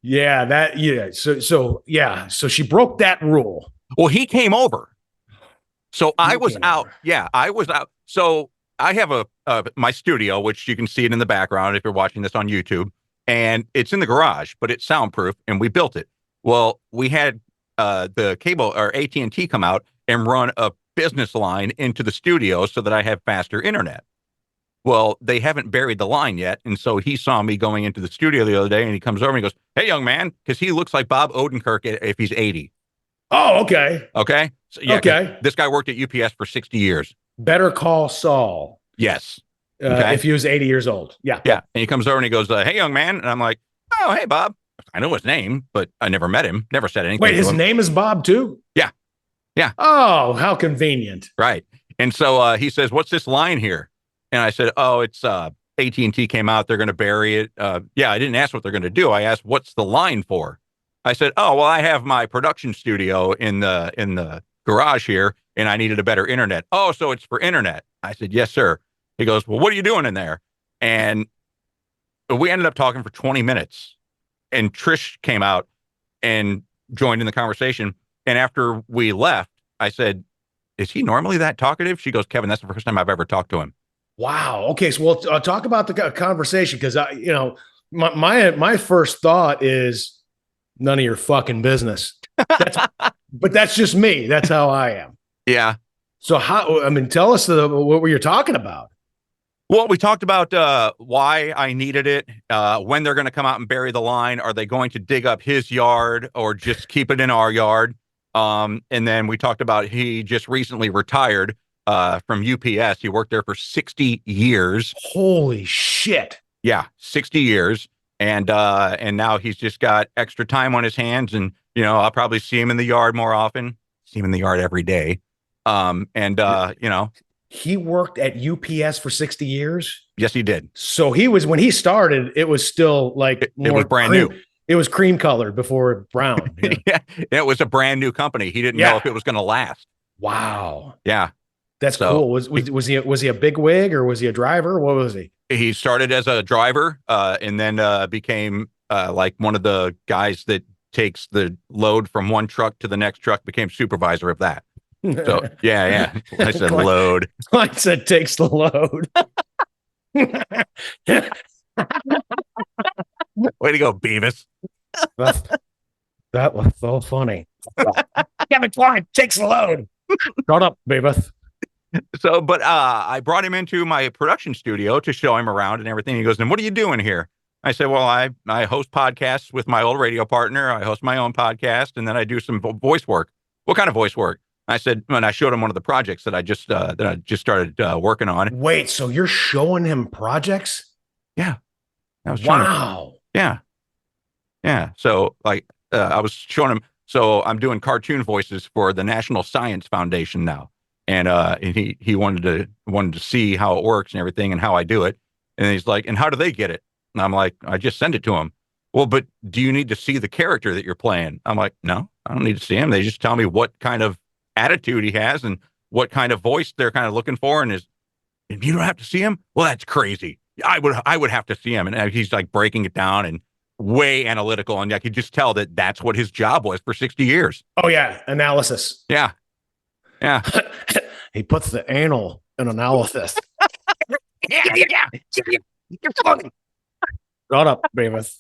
So she broke that rule.
Well, he came over. So I was out. Yeah, I was out. So I have my studio, which you can see it in the background if you're watching this on YouTube, and it's in the garage, but it's soundproof, and we built it. Well, we had the cable or AT&T come out and run a business line into the studio so that I have faster internet. Well, they haven't buried the line yet, and so he saw me going into the studio the other day, and he comes over and he goes, "Hey, young man," because he looks like Bob Odenkirk if he's 80.
Oh, okay.
Okay. So, yeah,
okay.
This guy worked at UPS for 60 years.
Better call Saul.
Yes.
If he was 80 years old. Yeah.
Yeah. And he comes over and he goes, "Hey, young man." And I'm like, "Oh, hey, Bob." I know his name, but I never met him. Never said anything.
Wait, his name is Bob too?
Yeah. Yeah.
Oh, how convenient.
Right. And so he says, "What's this line here?" And I said, "Oh, it's AT&T came out. They're going to bury it." Yeah, I didn't ask what they're going to do. I asked, "What's the line for?" I said, "Oh, well, I have my production studio in the garage here, and I needed a better internet." "Oh, so it's for internet?" I said, "Yes, sir." He goes, "Well, what are you doing in there?" And we ended up talking for 20 minutes. And Trish came out and joined in the conversation. And after we left, I said, "Is he normally that talkative?" She goes, "Kevin, that's the first time I've ever talked to him."
Wow. Okay. So we'll talk about the conversation, because my first thought is none of your fucking business. But that's just me. That's how I am.
Yeah.
So tell us what were you talking about?
Well, we talked about why I needed it, when they're going to come out and bury the line. Are they going to dig up his yard or just keep it in our yard? And then we talked about he just recently retired from UPS. He worked there for 60 years.
Holy shit.
Yeah, 60 years. And now he's just got extra time on his hands. And, I'll probably see him in the yard more often. See him in the yard every day.
He worked at UPS for 60 years?
Yes, he did.
So when he started, it was still like
it was brand new.
It was cream colored before brown. Yeah.
Yeah, it was a brand new company. He didn't know if it was going to last.
Wow.
Yeah.
That's cool. Was he a big wig, or was he a driver? What was he?
He started as a driver and then became like one of the guys that takes the load from one truck to the next truck, became supervisor of that. So, yeah. I said load.
I said takes the load.
Way to go, Beavis.
That was so funny. Kevin Klein takes the load. Shut up, Beavis.
So, but I brought him into my production studio to show him around and everything. He goes, "And what are you doing here?" I said, "Well, I host podcasts with my old radio partner. I host my own podcast, and then I do some voice work." "What kind of voice work?" I said, and I showed him one of the projects that I just started working on.
Wait, so you're showing him projects?
Yeah.
Wow.
Yeah. So I was showing him. So I'm doing cartoon voices for the National Science Foundation now. And he wanted to see how it works and everything and how I do it. And he's like, "And how do they get it?" And I'm like, "I just send it to him." "Well, but do you need to see the character that you're playing?" I'm like, "No, I don't need to see him. They just tell me what kind of attitude he has and what kind of voice they're kind of looking for." And you don't have to see him? Well, that's crazy. I would have to see him. And he's like breaking it down and way analytical. And I could just tell that that's what his job was for 60 years.
Oh yeah. Analysis.
Yeah.
He puts the anal in analysis. Yeah. You're funny. Shut up, Beavis.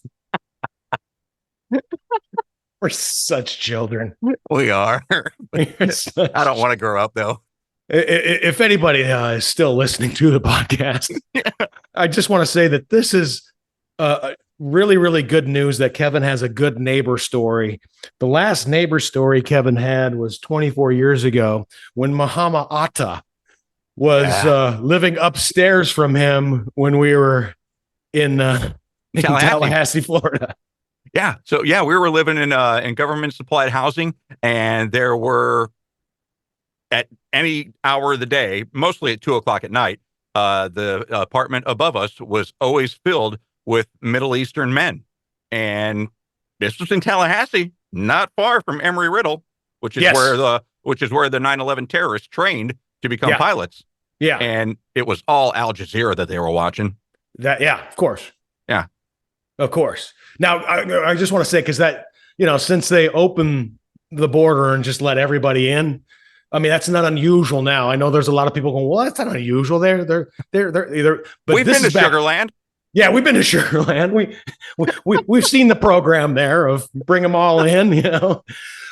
We're such children.
We are. I don't want to grow up though.
If anybody is still listening to the podcast, I just want to say that this is really, really good news that Kevin has a good neighbor story. The last neighbor story Kevin had was 24 years ago when Muhammad Atta was living upstairs from him when we were in Tallahassee, Florida.
Yeah. So yeah, we were living in government supplied housing, and there were at any hour of the day, mostly at 2:00 at night, the apartment above us was always filled with Middle Eastern men. And this was in Tallahassee, not far from Embry-Riddle, which is where the 9/11 terrorists trained to become pilots.
Yeah.
And it was all Al Jazeera that they were watching.
Of course.
Yeah.
Of course. Now, I just want to say, because that, since they opened the border and just let everybody in, I mean, that's not unusual now. I know there's a lot of people going, well, that's not unusual. They're either, but
we've been to Sugarland. Yeah,
we've been to Sugarland. We've seen the program there of bring them all in,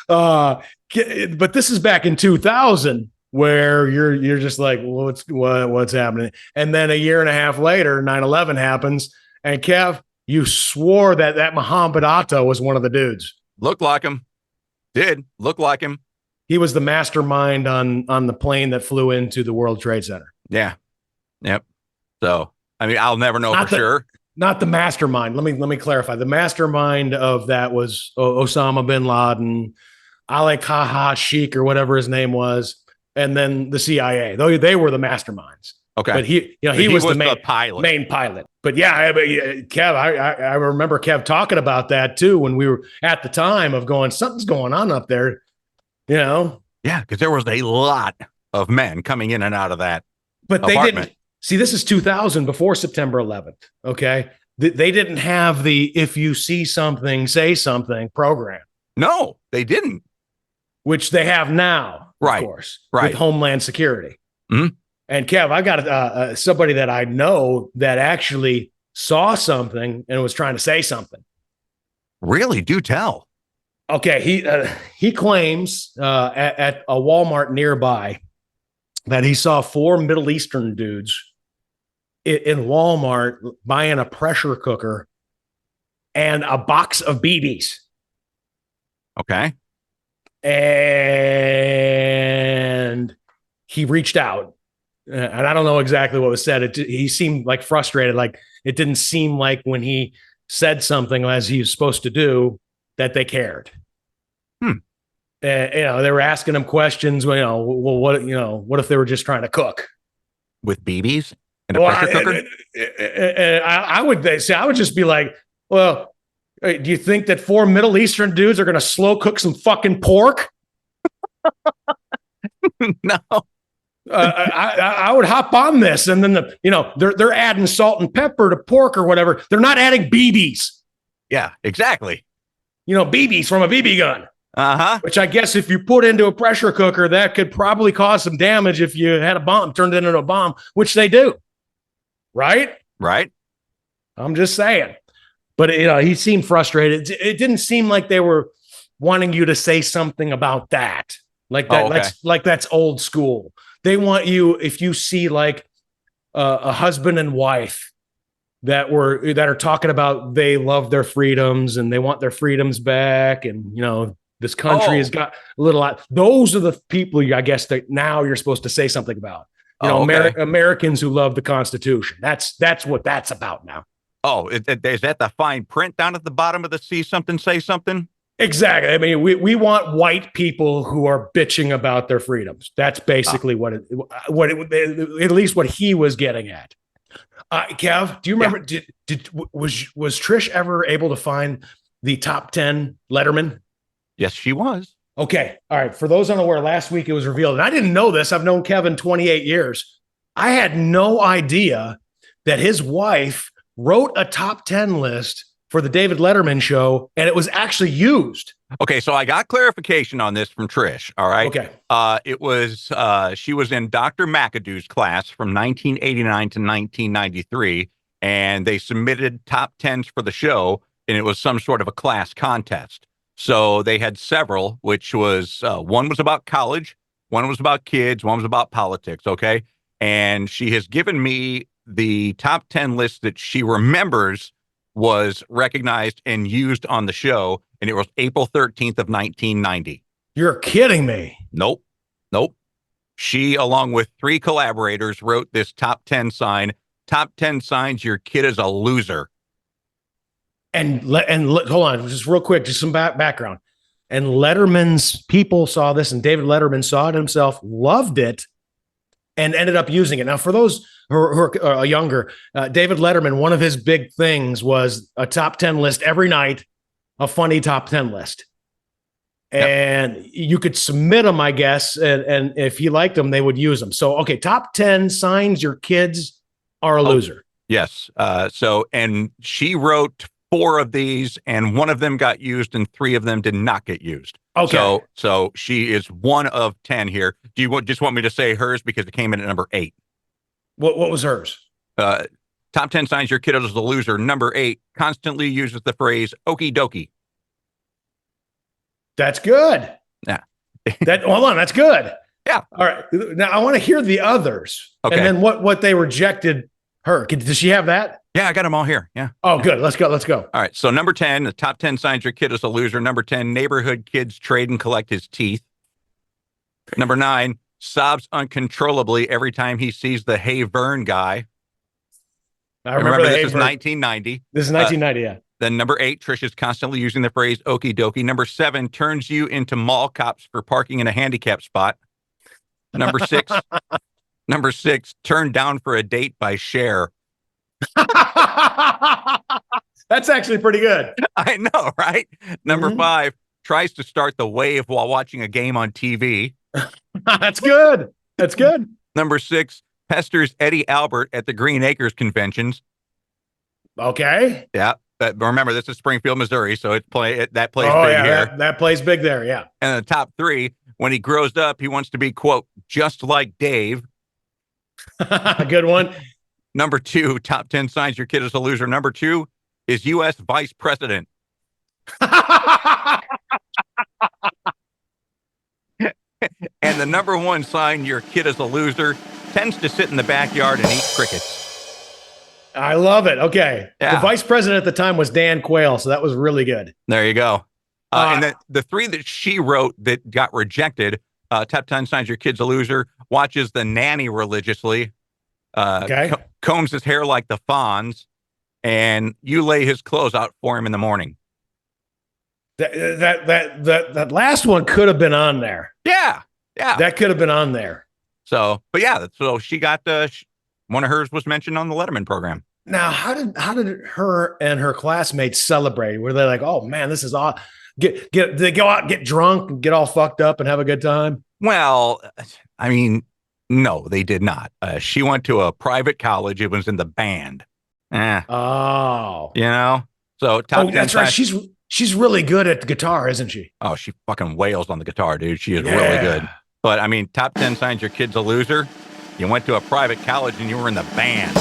but this is back in 2000 where you're just like, well, what's happening? And then a year and a half later, 9/11 happens. And Kev, you swore that Muhammad Atta was one of the dudes.
Looked like him. Did look like him.
He was the mastermind on the plane that flew into the World Trade Center.
Yeah. Yep. So, I mean, I'll never know sure.
Not the mastermind. Let me clarify. The mastermind of that was Osama bin Laden, Ali Kaha Sheikh, or whatever his name was, and then the CIA. Though they were the masterminds.
Okay.
But he was the main
pilot.
But yeah, Kev, I remember Kev talking about that too when we were at the time of going, something's going on up there. Yeah,
because there was a lot of men coming in and out of that.
But they didn't see. This is 2000, before September 11th. Okay, they didn't have the "if you see something, say something" program.
No, they didn't.
Which they have now,
right?
Of course,
right.
With Homeland Security.
Mm-hmm.
And Kev, I got somebody that I know that actually saw something and was trying to say something.
Really? Do tell.
Okay, he claims at a Walmart nearby that he saw 4 Middle Eastern dudes in Walmart buying a pressure cooker and a box of BBs.
Okay.
And he reached out, and I don't know exactly what was said. He seemed like frustrated. Like it didn't seem like when he said something as he was supposed to do that they cared. They were asking him questions. Well, what if they were just trying to cook
with BBs and a pressure cooker?
I would just be like, well, do you think that 4 Middle Eastern dudes are going to slow cook some fucking pork?
No.
I would hop on this, and then they're adding salt and pepper to pork or whatever. They're not adding BBs.
Yeah, exactly.
BBs from a BB gun.
Uh-huh.
Which I guess if you put into a pressure cooker, that could probably cause some damage if you had a bomb turned into a bomb, which they do. Right?
Right.
I'm just saying. But he seemed frustrated. It didn't seem like they were wanting you to say something about that. Like that, that's old school. They want you, if you see like a husband and wife that are talking about they love their freedoms and they want their freedoms back, and this country has got a little. Those are the people, I guess, that now you're supposed to say something about. Americans who love the Constitution. That's what that's about now.
Oh, is that the fine print down at the bottom of the see something, say something?
Exactly. I mean, we want white people who are bitching about their freedoms. That's basically at least what he was getting at. Kev, do you remember? Yeah. Was Trish ever able to find the top 10 Letterman?
Yes, she was.
Okay. All right. For those unaware, last week it was revealed, and I didn't know this. I've known Kevin 28 years. I had no idea that his wife wrote a top 10 list for the David Letterman show, and it was actually used.
Okay, so I got clarification on this from Trish. All right.
Okay.
It was she was in Dr. McAdoo's class from 1989 to 1993, and they submitted top 10s for the show, and it was some sort of a class contest. So they had several, which was one was about college, one was about kids, one was about politics. Okay, and she has given me the top 10 list that she remembers was recognized and used on the show, and it was April 13th of 1990.
You're kidding me.
Nope. She, along with 3 collaborators, wrote this top 10 sign. Top 10 signs your kid is a loser.
And hold on, just real quick, just some background. And Letterman's people saw this, and David Letterman saw it himself, loved it, and ended up using it. Now, for those who are younger, David Letterman, one of his big things was a top 10 list every night, a funny top 10 list. And you could submit them, I guess, and if he liked them, they would use them. So, okay, top 10 signs your kids are a loser.
Yes. And she wrote 4 of these, and 1 of them got used, and 3 of them did not get used.
Okay.
So she is 1 of 10 here. Do you just want me to say hers because it came in at number 8?
What was hers?
Top 10 signs your kid is a loser. Number 8, constantly uses the phrase okie dokie.
That's good.
Yeah.
Hold on, that's good.
Yeah.
All right. Now I want to hear the others.
Okay.
And then what they rejected her. Does she have that?
Yeah, I got them all here. Yeah.
Oh, good. Let's go.
All right. So number 10, the top 10 signs your kid is a loser. Number 10, neighborhood kids trade and collect his teeth. Number 9, sobs uncontrollably every time he sees the Hey Vern guy.
I remember
this is 1990.
This is 1990, yeah.
Then number 8, Trish is constantly using the phrase okie dokie. Number 7, turns you into mall cops for parking in a handicap spot. Number 6, turned down for a date by Cher.
That's actually pretty good.
I know, right? Number 5, tries to start the wave while watching a game on TV.
That's good. That's good.
Number 6, pesters Eddie Albert at the Green Acres conventions.
Okay.
Yeah. But remember, this is Springfield, Missouri, so that plays big here.
That plays big there, yeah.
And the top 3, when he grows up, he wants to be, quote, just like Dave.
Good one.
Number 2, top 10 signs your kid is a loser. Number 2 is U.S. vice president. And the number 1 sign your kid is a loser, tends to sit in the backyard and eat crickets.
I love it. Okay.
Yeah.
The vice president at the time was Dan Quayle, so that was really good.
There you go. And then the 3 that she wrote that got rejected, top 10 signs your kid's a loser, watches The Nanny religiously, combs his hair like the Fonz, and you lay his clothes out for him in the morning.
That last one could have been on there.
Yeah.
That could have been on there.
So, but yeah, so she got one of hers was mentioned on the Letterman program.
Now, how did her and her classmates celebrate? Were they like, "Oh man, this is all"? They go out, get drunk, and get all fucked up, and have a good time?
Well, I mean, no, they did not. She went to a private college. It was in the band.
Oh,
So top 10
that's right. She's really good at the guitar, isn't she?
Oh, she fucking wails on the guitar, dude. She is really good. But I mean, top 10 signs your kid's a loser. You went to a private college and you were in the band.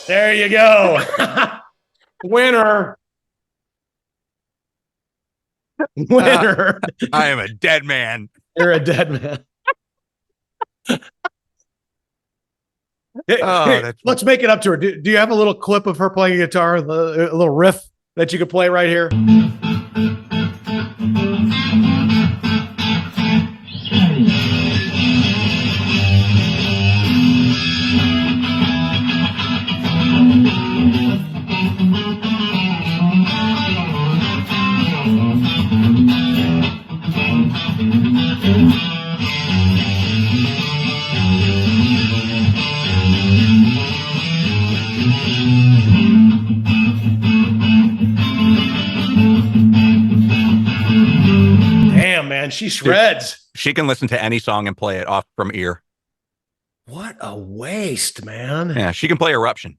There you go. Winner.
I am a dead man.
You're a dead man. Let's make it up to her. Do you have a little clip of her playing guitar, a little riff that you could play right here? Damn, man, she shreds.
She can listen to any song and play it off from ear.
What a waste, man.
Yeah, she can play Eruption.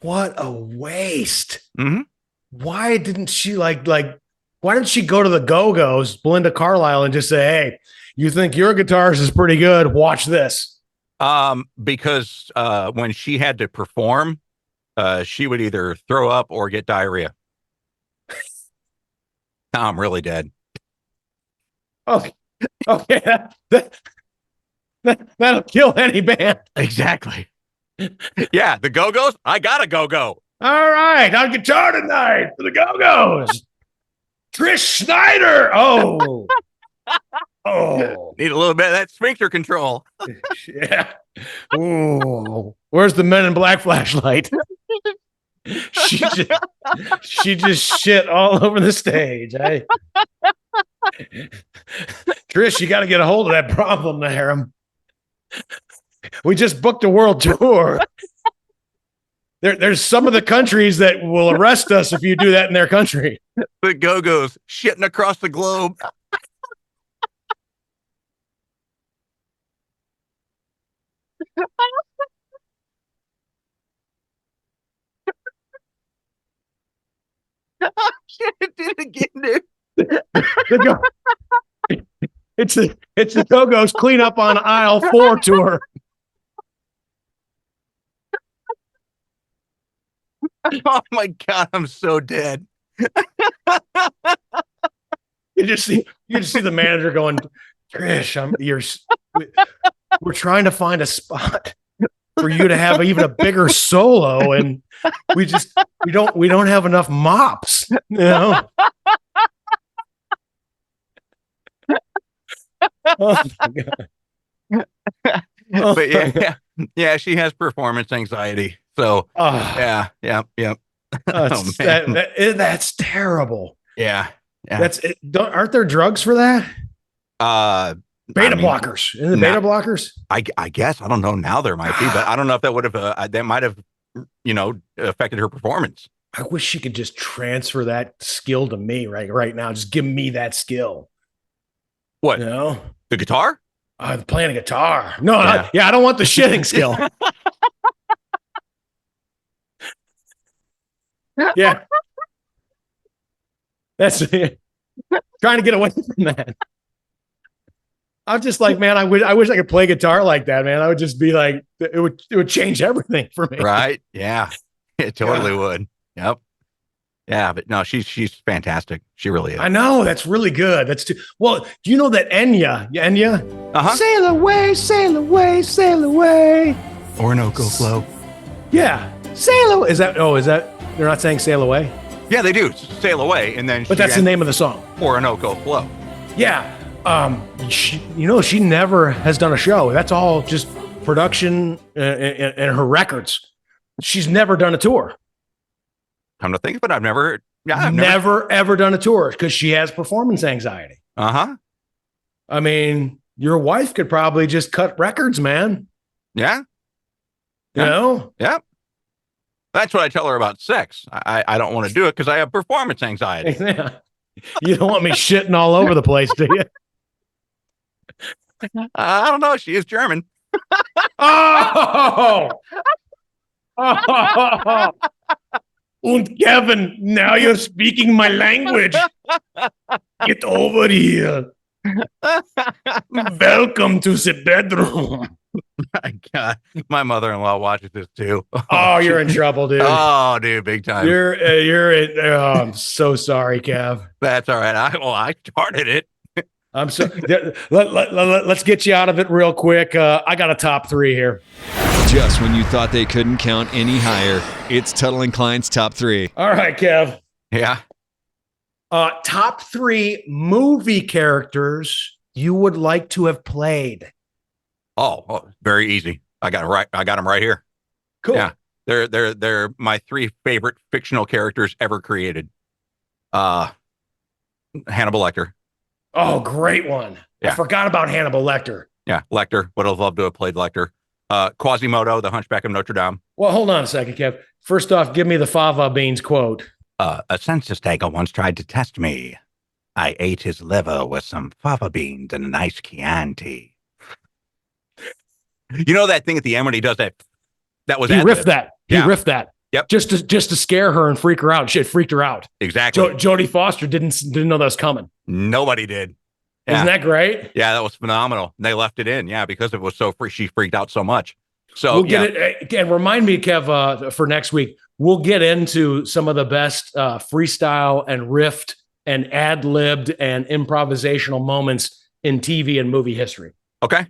What a waste.
Mm-hmm.
Why didn't she why didn't she go to the Go-Go's, Belinda Carlisle, and just say, "Hey, you think your guitarist is pretty good? Watch this."
Because when she had to perform, she would either throw up or get diarrhea. Now I'm really dead.
Okay. That'll kill any band.
Exactly. Yeah, the Go-Go's, I gotta go.
All right, on guitar tonight for the Go-Go's, Trish Snyder. Oh.
Need a little bit of that sphincter control.
Yeah. Ooh. Where's the Men in Black flashlight? She just shit all over the stage. Trish, you got to get a hold of that problem there. We just booked a world tour. There's some of the countries that will arrest us if you do that in their country.
The Go-Go's shitting across the globe. Oh, shit, it did it again, dude.
It's the Go-Go's clean up on aisle 4 tour.
Oh my God, I'm so dead.
You just see the manager going, Trish, we're trying to find a spot for you to have even a bigger solo, and we don't have enough mops, you know. Oh my God. Oh
But yeah, she has performance anxiety. So yeah.
That's terrible.
Yeah.
That's it. Aren't there drugs for that? Beta blockers. Beta blockers?
I guess. I don't know. Now there might be, but I don't know if that would have that might have affected her performance.
I wish she could just transfer that skill to me right now. Just give me that skill.
What?
You know?
The guitar?
Playing a guitar. No, I don't want the shitting skill. Yeah. That's it. Trying to get away from that. I'm just like, man, I wish I could play guitar like that, man. I would just be like, it would change everything for me.
Right? Yeah. It totally would. Yep. Yeah, but no, she's fantastic. She really is.
I know, that's really good. Well, do you know that Enya?
Uh-huh.
Sail away, sail away, sail away.
Orinoco flow.
Yeah. Sail away. Is that they're not saying sail away?
Yeah, they do. Sail away, and then
but that's the name of the song.
Orinoco flow.
Yeah. She never has done a show. That's all just production and her records. She's never done a tour.
Come to think of it, I've never
ever done a tour because she has performance anxiety.
Uh-huh.
I mean, your wife could probably just cut records, man.
Yeah.
You know?
Yep. That's what I tell her about sex. I don't want to do it because I have performance anxiety.
Yeah. You don't want me shitting all over the place, do you?
I don't know. She is German.
Oh! And Kevin, now you're speaking my language. Get over here. Welcome to the bedroom.
My God, my mother-in-law watches this too.
Oh, you're in trouble, dude.
Oh, dude, big time.
You're in. Oh, I'm so sorry, Kev.
That's all right. I started it.
I'm so. Let's get you out of it real quick. I got a top 3 here.
Just when you thought they couldn't count any higher, it's Tuttle and Kline's top 3.
All right, Kev.
Yeah.
Top 3 movie characters you would like to have played.
Oh, very easy. I got it right. I got them right here.
Cool.
Yeah. They're my 3 favorite fictional characters ever created. Hannibal Lecter.
Oh, great one.
Yeah.
I forgot about Hannibal Lecter.
Yeah, Lecter. Would have loved to have played Lecter. Quasimodo, the Hunchback of Notre Dame.
Well, hold on a second, Kev. First off, give me the Fava Beans quote.
A census taker once tried to test me. I ate his liver with some fava beans and a nice Chianti. You know that thing at the end when he does that? That was
he riffed that. He riffed that.
Yep.
Just to scare her and freak her out. Shit freaked her out.
Exactly.
Jodie Foster didn't know that was coming.
Nobody did. Yeah.
Isn't that great?
Yeah, that was phenomenal. And they left it in. Yeah, because it was so free. She freaked out so much. So
we'll get it. And remind me, Kev, for next week, we'll get into some of the best freestyle and riffed and ad-libbed and improvisational moments in TV and movie history.
Okay.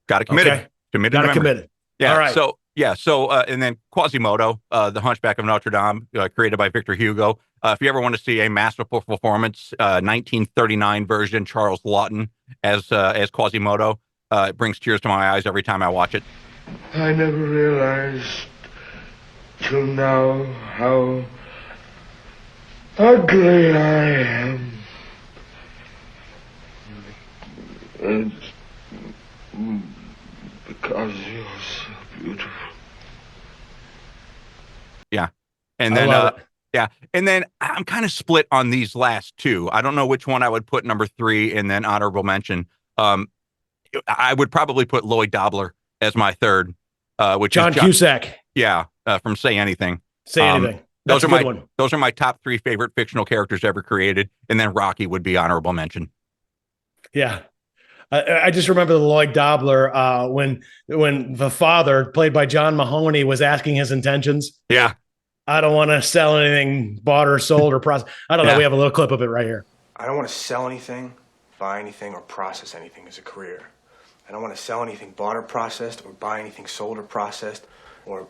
Got it committed.
Okay.
Committed.
Got it committed.
Yeah.
All right.
So Yeah. So, and then Quasimodo, The Hunchback of Notre Dame, created by Victor Hugo. If you ever want to see a masterful performance, 1939 version, Charles Lawton as Quasimodo. It brings tears to my eyes every time I watch it.
I never realized till now how ugly I am. And because you're so beautiful.
Yeah. And then, yeah. And then I'm kind of split on these last two. I don't know which one I would put number 3 and then honorable mention. I would probably put Lloyd Dobler as my third, which
John
is
Cusack.
Yeah. From Say Anything.
Say Anything. That's
Those are
a good one.
Those are my top 3 favorite fictional characters ever created. And then Rocky would be honorable mention.
Yeah. I just remember the Lloyd Dobler when the father, played by John Mahoney, was asking his intentions.
Yeah.
I don't want to sell anything bought or sold or processed. I don't know. We have a little clip of it right here.
I don't want to sell anything, buy anything, or process anything as a career. I don't want to sell anything bought or processed, or buy anything sold or processed, or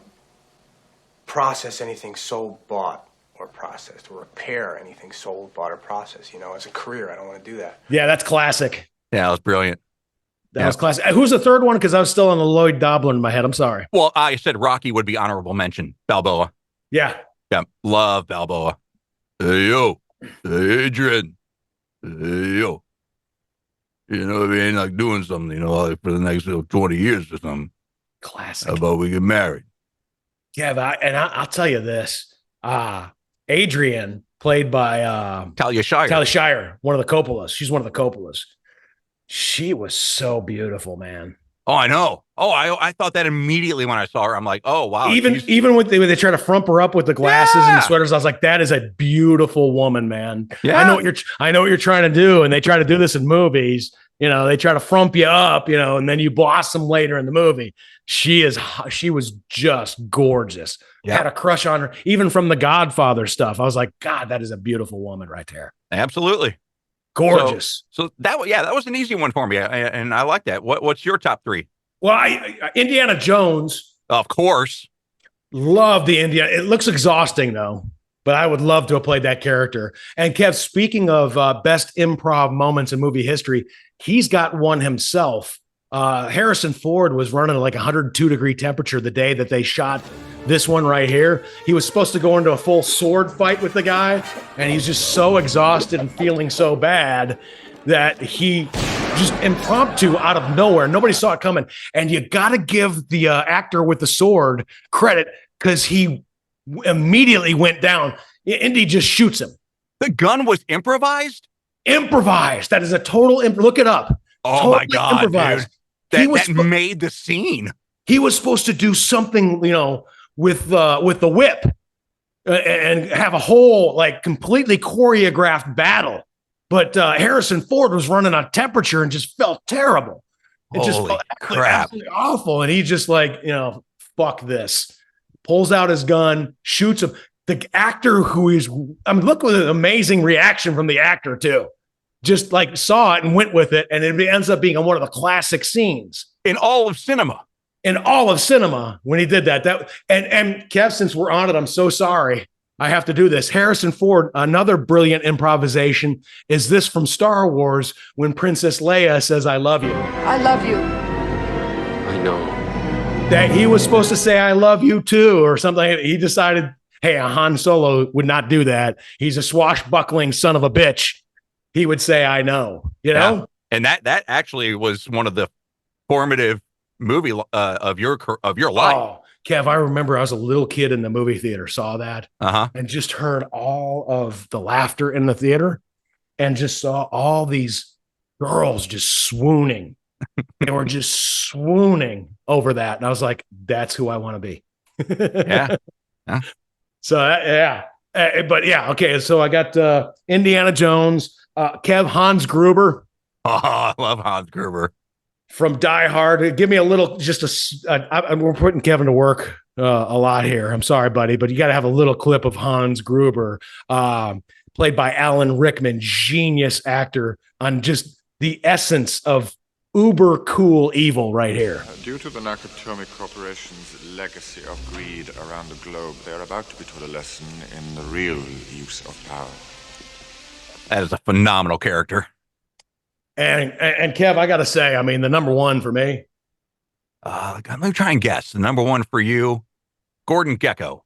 process anything sold, bought, or processed, or repair anything sold, bought, or processed. You know, as a career, I don't want to do that.
Yeah, that's classic.
Yeah, that was brilliant.
That was classic. Who's the third one? Because I was still on the Lloyd Dobler in my head. I'm sorry.
Well, I said Rocky would be honorable mention. Balboa.
Yeah.
Yeah. Love Balboa. Hey, yo. Hey, Adrian. Hey, yo. You know, we ain't like doing something, you know, like for the next 20 years or something.
Classic.
How about we get married?
Yeah, I'll tell you this. Adrian, played by
Talia Shire,
one of the Coppolas. She's one of the Coppolas. She was so beautiful, man.
Oh, I know. Oh, I thought that immediately when I saw her. I'm like, oh wow.
Even when they try to frump her up with the glasses and the sweaters, I was like, that is a beautiful woman, man.
Yeah.
I know what you're trying to do, and they try to do this in movies. You know, they try to frump you up, you know, and then you blossom later in the movie. She was just gorgeous.
Yeah.
Had a crush on her, even from the Godfather stuff. I was like, God, that is a beautiful woman right there.
Absolutely.
Gorgeous.
So that was an easy one for me, and I like that. What's your top 3?
Well, Indiana Jones.
Of course.
Love the Indiana. It looks exhausting though, but I would love to have played that character. And Kev, speaking of best improv moments in movie history, he's got one himself. Harrison Ford was running like 102-degree temperature the day that they shot this one right here. He was supposed to go into a full sword fight with the guy, and he's just so exhausted and feeling so bad that he just impromptu out of nowhere. Nobody saw it coming. And you got to give the actor with the sword credit because he immediately went down. Indy just shoots him.
The gun was improvised?
Improvised. That is a total look it up.
Oh
totally
my God,
improvised.
dude. That made the scene.
He was supposed to do something, you know, with the whip and have a whole like completely choreographed battle. But Harrison Ford was running on temperature and just felt terrible. It just felt absolutely awful. And he just like, you know, fuck this. Pulls out his gun, shoots him. The actor look with an amazing reaction from the actor too. Just like saw it and went with it. And it ends up being one of the classic scenes.
In all of cinema.
When he did that. And Kev, since we're on it, I'm so sorry. I have to do this. Harrison Ford, another brilliant improvisation is this from Star Wars when Princess Leia says, I love you.
I love you.
I know.
That he was supposed to say, I love you too, or something. He decided, hey, Han Solo would not do that. He's a swashbuckling son of a bitch. He would say, I know, you know?
Yeah. And that actually was one of the formative movie of your life.
Oh, Kev, I remember I was a little kid in the movie theater, saw that and just heard all of the laughter in the theater and just saw all these girls just swooning. They were just swooning over that. And I was like, that's who I want to be.
Yeah.
So, yeah. But yeah, okay. So I got Indiana Jones, Kev, Hans Gruber.
Oh, I love Hans Gruber.
From Die Hard. Give me a little, we're putting Kevin to work a lot here. I'm sorry, buddy, but you got to have a little clip of Hans Gruber, played by Alan Rickman, genius actor on just the essence of uber cool evil right here.
Due to the Narcotomic Corporation's legacy of greed around the globe, they are about to be taught a lesson in the real use of power.
That is a phenomenal character.
And Kev, I got to say, I mean, the number one for me.
Let me try and guess. The number one for you, Gordon Gekko.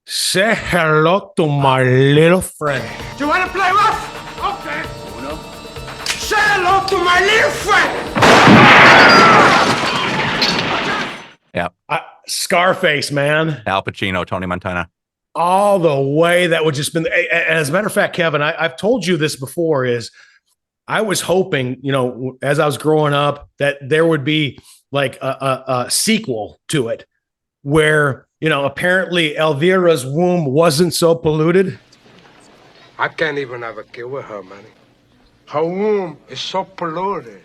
Say hello to my little friend.
Do you want to play rough? Okay. Uno. Say hello to my little friend.
Yeah.
Scarface, man.
Al Pacino, Tony Montana.
All the way that would just been. As a matter of fact, Kevin, I've told you this before. Is I was hoping, you know, as I was growing up, that there would be like a sequel to it, where, you know, apparently Elvira's womb wasn't so polluted.
I can't even have a kid with her, man. Her womb is so polluted.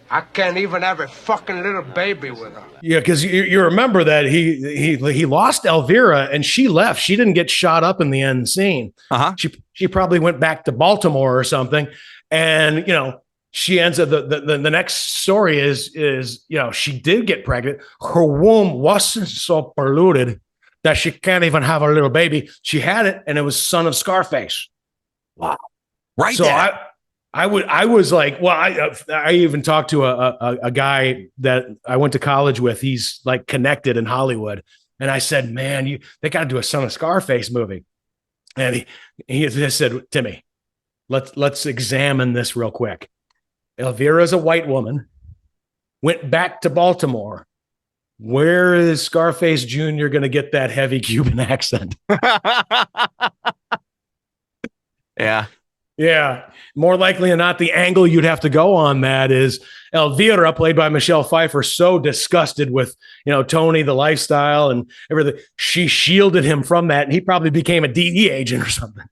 I can't even have a fucking little baby with her.
Yeah, because you remember that he lost Elvira and she left. She didn't get shot up in the end scene.
Uh-huh.
She probably went back to Baltimore or something. And, you know, she ends up the next story is, you know, she did get pregnant. Her womb wasn't so polluted that she can't even have a little baby. She had it, and it was son of Scarface.
Wow. Right.
So
there.
I was like, well, I even talked to a guy that I went to college with. He's like connected in Hollywood. And I said, man, they got to do a son of Scarface movie. And he just said, Timmy, let's examine this real quick. Elvira's a white woman, went back to Baltimore. Where is Scarface Jr. going to get that heavy Cuban accent?
Yeah.
Yeah. More likely than not, the angle you'd have to go on that is Elvira, played by Michelle Pfeiffer, so disgusted with, you know, Tony, the lifestyle and everything. She shielded him from that, and he probably became a DE agent or something.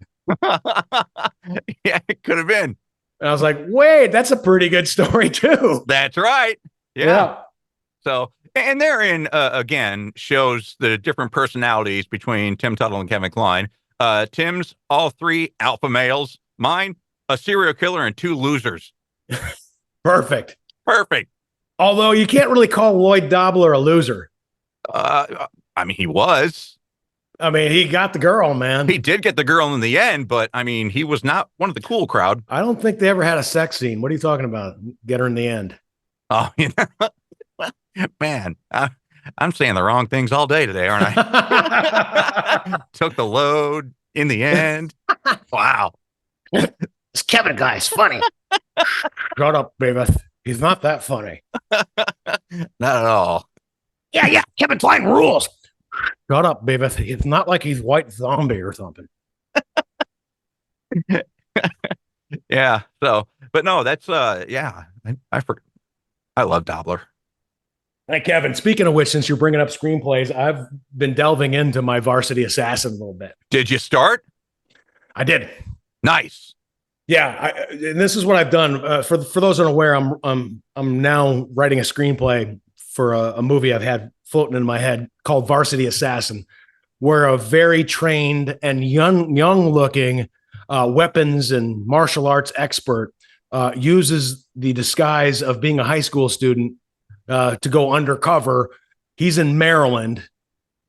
Yeah, it could have been.
And I was like, wait, that's a pretty good story too.
That's right. Yeah. So, and therein, again, shows the different personalities between Tim Tuttle and Kevin Kline. Tim's all three alpha males. Mine, a serial killer and two losers.
Perfect.
Although
you can't really call Lloyd Dobler a loser.
I mean, he was.
I mean, he got the girl, man.
He did get the girl in the end, but I mean, he was not one of the cool crowd.
I don't think they ever had a sex scene. What are you talking about? Get her in the end.
Oh, you know, man, I'm saying the wrong things all day today, aren't I? Took the load in the end. Wow.
This Kevin guy's funny. Shut up, baby. He's not that funny.
Not at all.
Yeah. Kevin Kline rules. Shut up, baby. It's not like he's White Zombie or something.
Yeah. So, but no, that's yeah. I forgot. I love Dobler.
Hey, Kevin, speaking of which, since you're bringing up screenplays, I've been delving into my Varsity Assassin a little bit.
Did you start?
I did.
Nice.
Yeah, and this is what I've done. For those unaware, I'm now writing a screenplay for a movie I've had floating in my head called Varsity Assassin, where a very trained and young looking weapons and martial arts expert uses the disguise of being a high school student to go undercover. He's in Maryland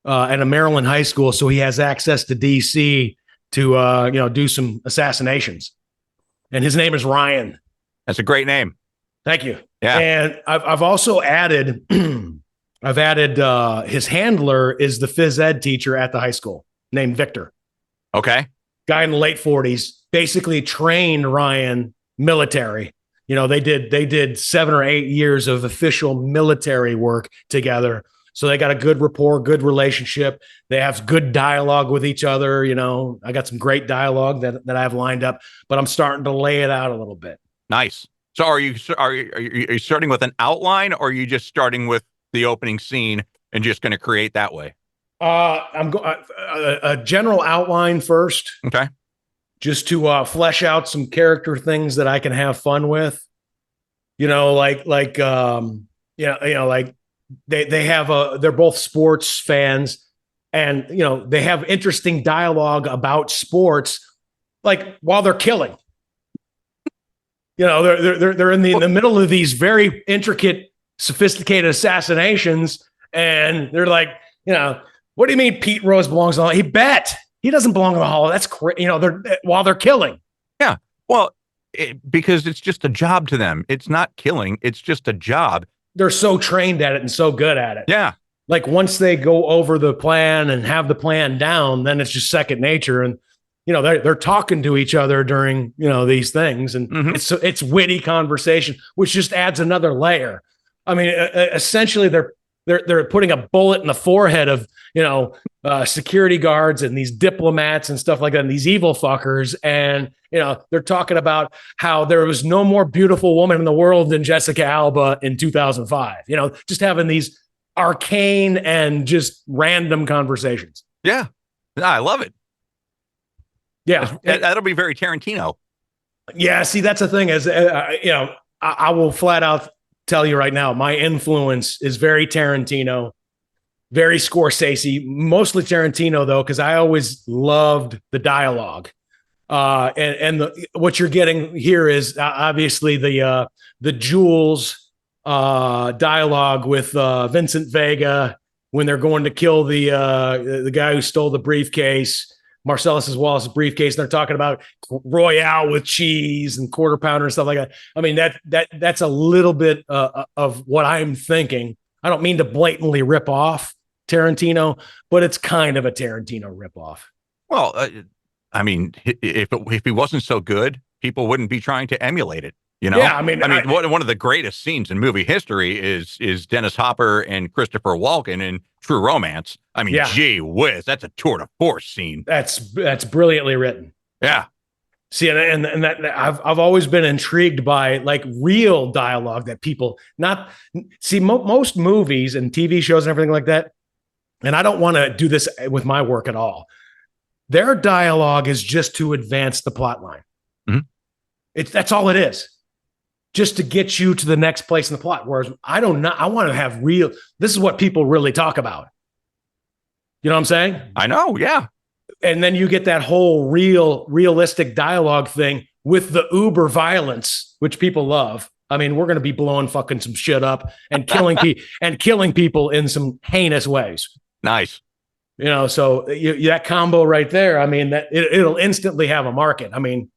at a Maryland high school, so he has access to DC to do some assassinations. And his name is Ryan.
That's a great name.
Thank you.
Yeah.
And I've also added his handler is the phys ed teacher at the high school named Victor.
Okay.
Guy in the late 40s, basically trained Ryan military. You know, they did 7 or 8 years of official military work together. So they got a good rapport, good relationship. They have good dialogue with each other. You know, I got some great dialogue that I have lined up, but I'm starting to lay it out a little bit.
Nice. So are you starting with an outline, or are you just starting with the opening scene and just going to create that way?
I'm a general outline first.
Okay.
Just to flesh out some character things that I can have fun with. You know, like they have they're both sports fans, and you know they have interesting dialogue about sports, like while they're killing. You know, they're in the middle of these very intricate, sophisticated assassinations, and they're like, you know, what do you mean Pete Rose belongs in the hall? He bet he doesn't belong in the hall. That's crazy. You know, while they're killing.
Yeah. Well, because it's just a job to them. It's not killing. It's just a job.
They're so trained at it and so good at it.
Yeah.
Like once they go over the plan and have the plan down, then it's just second nature. And you know, they're talking to each other during, you know, these things, and it's witty conversation, which just adds another layer. I mean, essentially, they're putting a bullet in the forehead of, you know, security guards and these diplomats and stuff like that, and these evil fuckers. And you know, they're talking about how there was no more beautiful woman in the world than Jessica Alba in 2005. You know, just having these arcane and just random conversations.
Yeah, I love it.
Yeah,
that'll be very Tarantino.
Yeah, see, that's the thing is, you know, I will flat out tell you right now, my influence is very Tarantino, very Scorsese, mostly Tarantino though, because I always loved the dialogue. What you're getting here is obviously the Jules dialogue with Vincent Vega when they're going to kill the guy who stole the briefcase. Marcellus Wallace's briefcase, and they're talking about Royale with cheese and quarter pounder and stuff like that. I mean, that's a little bit of what I'm thinking. I don't mean to blatantly rip off Tarantino, but it's kind of a Tarantino rip off.
Well, I mean, if he wasn't so good, people wouldn't be trying to emulate it. You know,
yeah, I mean,
one of the greatest scenes in movie history is Dennis Hopper and Christopher Walken in True Romance. I mean, gee whiz, that's a tour de force scene.
That's brilliantly written.
Yeah.
See, and that I've always been intrigued by like real dialogue that people not see. Most movies and TV shows and everything like that. And I don't want to do this with my work at all. Their dialogue is just to advance the plot line. Mm-hmm. That's all it is. Just to get you to the next place in the plot. Whereas I want to have real, this is what people really talk about. You know what I'm saying?
I know. Yeah.
And then you get that whole realistic dialogue thing with the uber violence, which people love. I mean, we're going to be blowing fucking some shit up and killing people in some heinous ways.
Nice.
You know, so that combo right there, I mean, that it'll instantly have a market. I mean,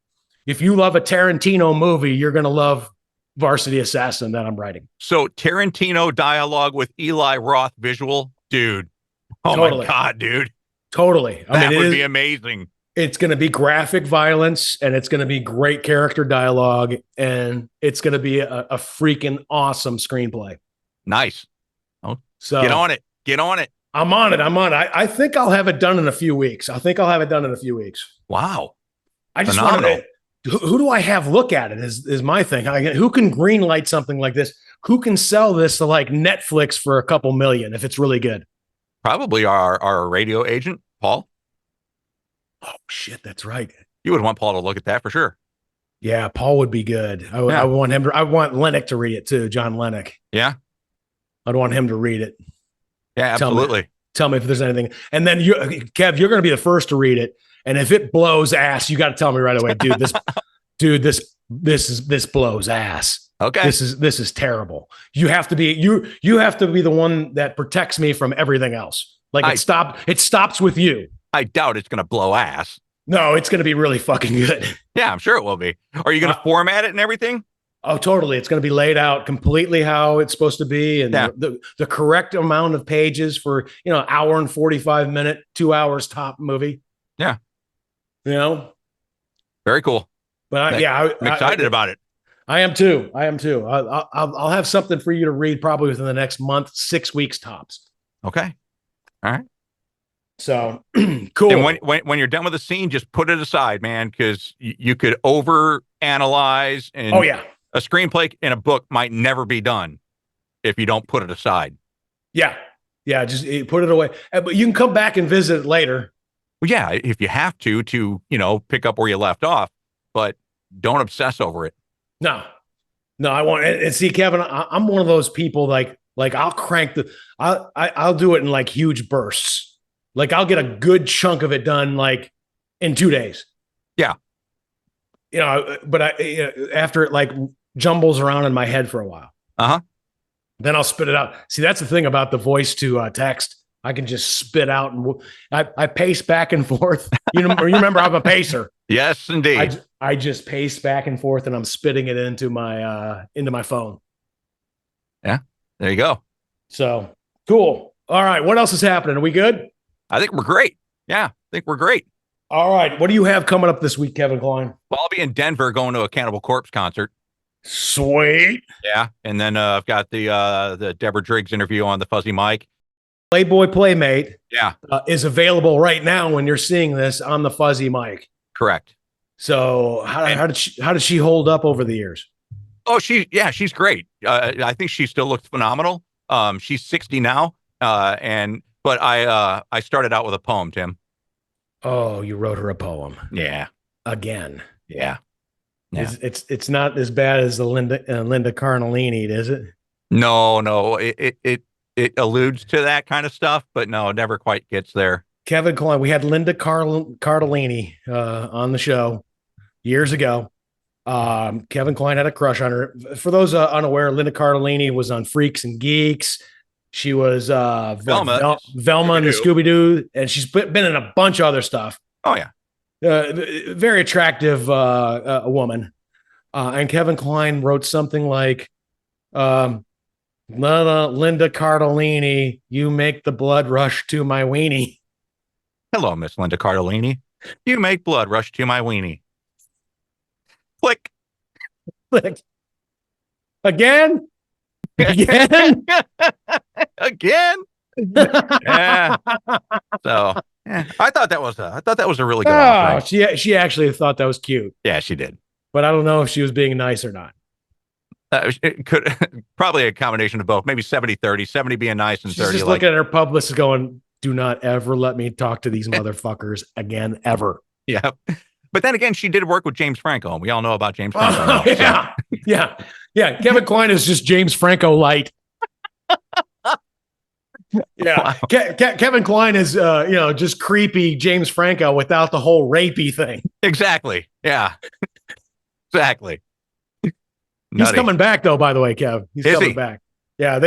if you love a Tarantino movie, you're going to love Varsity Assassin that I'm writing.
So Tarantino dialogue with Eli Roth visual, dude. Oh
totally.
My God, dude.
Totally.
That would be amazing.
It's going to be graphic violence, and it's going to be great character dialogue, and it's going to be a freaking awesome screenplay.
Nice. Oh,
so
get on it. Get on it.
I'm on it. I think I'll have it done in a few weeks.
Wow.
I just want to. Who do I have look at it is my thing. Who can green light something like this? Who can sell this to like Netflix for a couple million if it's really good?
Probably our radio agent, Paul.
Oh, shit. That's right.
You would want Paul to look at that for sure.
Yeah, Paul would be good. I want him to. I want Lennox to read it too, John Lennox.
Yeah.
I'd want him to read it.
Yeah, absolutely.
Tell me if there's anything. And then Kev, you're going to be the first to read it. And if it blows ass, you got to tell me right away, this blows ass.
Okay.
This is terrible. You have to be the one that protects me from everything else. Like it stops with you.
I doubt it's going to blow ass.
No, it's going to be really fucking good.
Yeah, I'm sure it will be. Are you going to format it and everything?
Oh, totally. It's going to be laid out completely how it's supposed to be. And the correct amount of pages for, hour and 45 minute, 2 hours top movie.
Yeah. Very cool.
But
I'm excited about it.
I am too. I'll have something for you to read probably within the next month, 6 weeks tops.
Okay. All right.
So cool.
And when you're done with the scene, just put it aside, man, because you could over analyze. And a screenplay in a book might never be done if you don't put it aside.
Yeah. Just put it away. But you can come back and visit it later.
Well, yeah, if you have to pick up where you left off, but don't obsess over it.
No, I won't. And see, Kevin, I'm one of those people like I'll crank I'll do it in like huge bursts. Like I'll get a good chunk of it done like in 2 days.
Yeah.
but after it like jumbles around in my head for a while, then I'll spit it out. See, that's the thing about the voice to text. I can just spit out, and I pace back and forth. You remember I'm a pacer.
Yes, indeed.
I just pace back and forth, and I'm spitting it into my phone.
Yeah, there you go.
So cool. All right, what else is happening? Are we good?
I think we're great. Yeah, I think we're great.
All right, what do you have coming up this week, Kevin Kline?
Well, I'll be in Denver going to a Cannibal Corpse concert.
Sweet.
Yeah, and then I've got the Deborah Driggs interview on the Fuzzy Mic.
Playboy Playmate,
yeah,
is available right now when you're seeing this on the Fuzzy Mic.
Correct.
So how did she hold up over the years?
Oh, she's great. I think she still looks phenomenal. She's 60 now, but I started out with a poem, Tim.
Oh, you wrote her a poem.
Yeah.
Again.
Yeah.
It's not as bad as the Linda Cardellini, is it?
No. It alludes to that kind of stuff, but no, it never quite gets there.
Kevin Kline, we had Linda Cardellini on the show years ago. Kevin Kline had a crush on her. For those unaware, Linda Cardellini was on Freaks and Geeks. She was Velma in the Scooby-Doo, and she's been in a bunch of other stuff.
Oh, yeah.
Very attractive woman. And Kevin Kline wrote something like, Linda Cardellini, you make the blood rush to my weenie.
Hello, Miss Linda Cardellini. You make blood rush to my weenie. Click.
Click. Again? Again?
Again? Yeah. So I thought that was a really good offering.
She actually thought that was cute.
Yeah, she did.
But I don't know if she was being nice or not.
It could probably a combination of both, maybe 70-30, 70 being nice and 30
She's just looking at her publicist going, do not ever let me talk to these motherfuckers again, ever.
Yeah. But then again, she did work with James Franco, and we all know about James Franco.
Oh, yeah. So. Yeah. Kevin Kline is just James Franco light. Yeah. Wow. Kevin Kline is, just creepy James Franco without the whole rapey thing.
Exactly. Yeah. Exactly.
He's coming back, though, by the way, Kev. He's coming back. Yeah,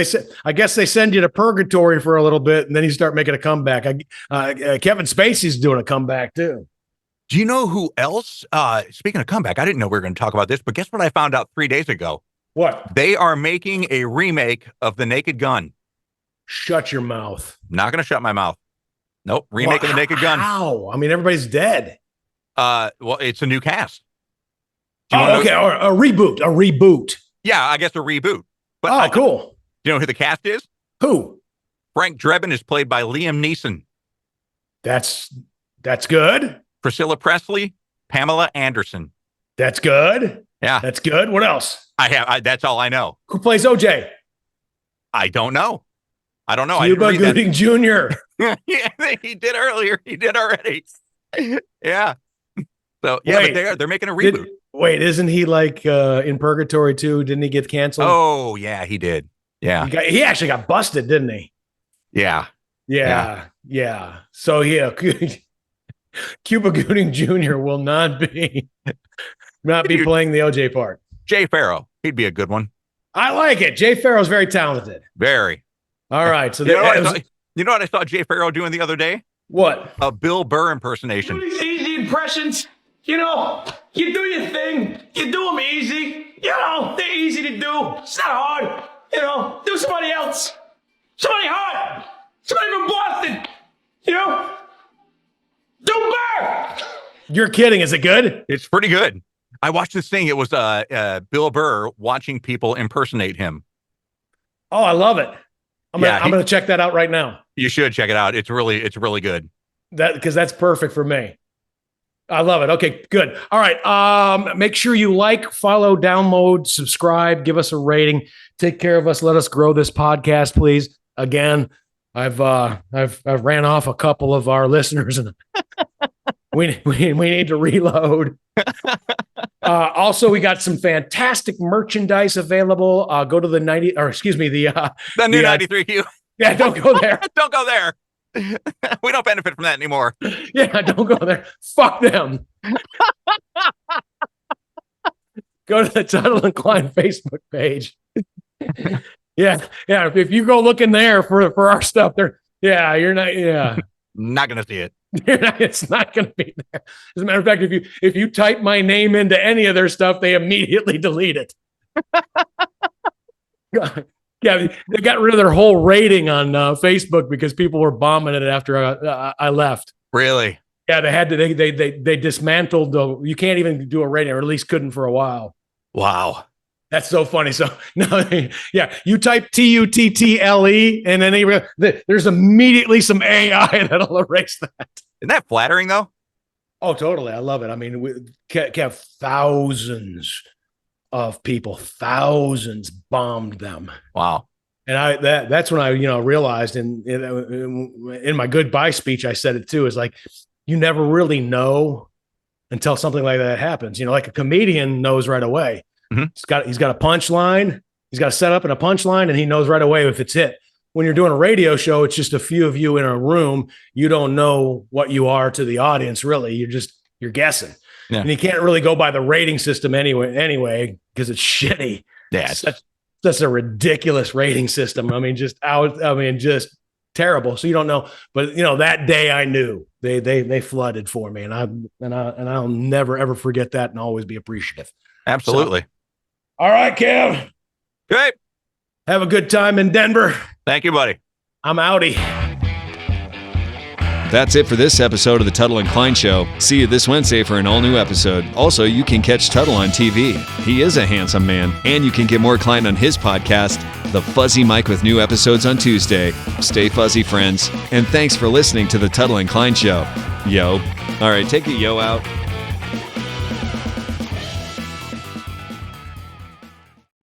I guess they send you to purgatory for a little bit, and then you start making a comeback. Kevin Spacey's doing a comeback, too.
Do you know who else? Speaking of comeback, I didn't know we were going to talk about this, but guess what I found out 3 days ago?
What?
They are making a remake of The Naked Gun.
Shut your mouth.
Not going to shut my mouth. Nope. Remake of The Naked Gun.
How? I mean, everybody's dead.
Well, it's a new cast.
Okay. Or a reboot.
Yeah, I guess a reboot. But
cool.
Do you know who the cast is?
Who?
Frank Drebin is played by Liam Neeson.
That's good.
Priscilla Presley, Pamela Anderson.
That's good.
Yeah.
That's good. What else?
That's all I know.
Who plays OJ?
I don't know.
Cuba Gooding Jr.
Yeah, he did earlier. He did already. Yeah. So yeah, but they're making a reboot.
Isn't he like in purgatory too? Didn't he get canceled?
Oh yeah, he did. Yeah.
He actually got busted, didn't he?
Yeah.
So yeah, Cuba Gooding Jr. will not be playing the OJ part.
Jay Farrow, he'd be a good one.
I like it. Jay Farrow's very talented.
Very.
All right. So
you know what I saw Jay Farrow doing the other day?
What?
A Bill Burr impersonation.
These easy impressions. You do your thing. You do them easy. They're easy to do. It's not hard. Do somebody else. Somebody hot. Somebody from Boston. Do Burr.
You're kidding. Is it good?
It's pretty good. I watched this thing. It was Bill Burr watching people impersonate him.
Oh, I love it. I'm gonna check that out right now.
You should check it out. It's really good.
Because that's perfect for me. I love it. Okay, good. All right. Make sure you like, follow, download, subscribe, give us a rating. Take care of us. Let us grow this podcast, please. Again, I've ran off a couple of our listeners, and we need to reload. Also, we got some fantastic merchandise available. Go to the new
93Q.
Yeah, don't go there.
Don't go there. We don't benefit from that anymore.
Yeah, don't go there. Fuck them. Go to the Tuttle and Kline Facebook page. Yeah. If you go looking there for our stuff, you're not. Yeah,
Not gonna see it.
it's not going to be there. As a matter of fact, if you type my name into any of their stuff, they immediately delete it. Yeah, they got rid of their whole rating on Facebook because people were bombing it after I left.
Really?
Yeah, they had to. They dismantled the. You can't even do a rating, or at least couldn't for a while.
Wow.
That's so funny. So no, yeah, you type TUTTLE, and then there's immediately some AI that'll erase that.
Isn't that flattering though?
Oh, totally. I love it. I mean, we have thousands of people, thousands bombed them.
Wow.
And that's when I, realized in my goodbye speech, I said it too, is like, you never really know until something like that happens. Like a comedian knows right away. Mm-hmm. He's got a punchline. He's got a setup and a punchline, and he knows right away if it's hit. When you're doing a radio show, it's just a few of you in a room. You don't know what you are to the audience, really. You're guessing. Yeah. And you can't really go by the rating system anyway, because it's shitty.
Yeah.
That's a ridiculous rating system. I mean, just terrible. So you don't know. But that day I knew they flooded for me, and I'll never ever forget that, and always be appreciative.
Absolutely.
So, all right, Kev.
Great.
Have a good time in Denver.
Thank you, buddy.
I'm outie.
That's it for this episode of the Tuttle and Kline Show. See you this Wednesday for an all-new episode. Also, you can catch Tuttle on TV. He is a handsome man. And you can get more Kline on his podcast, The Fuzzy Mike, with new episodes on Tuesday. Stay fuzzy, friends. And thanks for listening to the Tuttle and Kline Show. Yo. All right, take it yo out.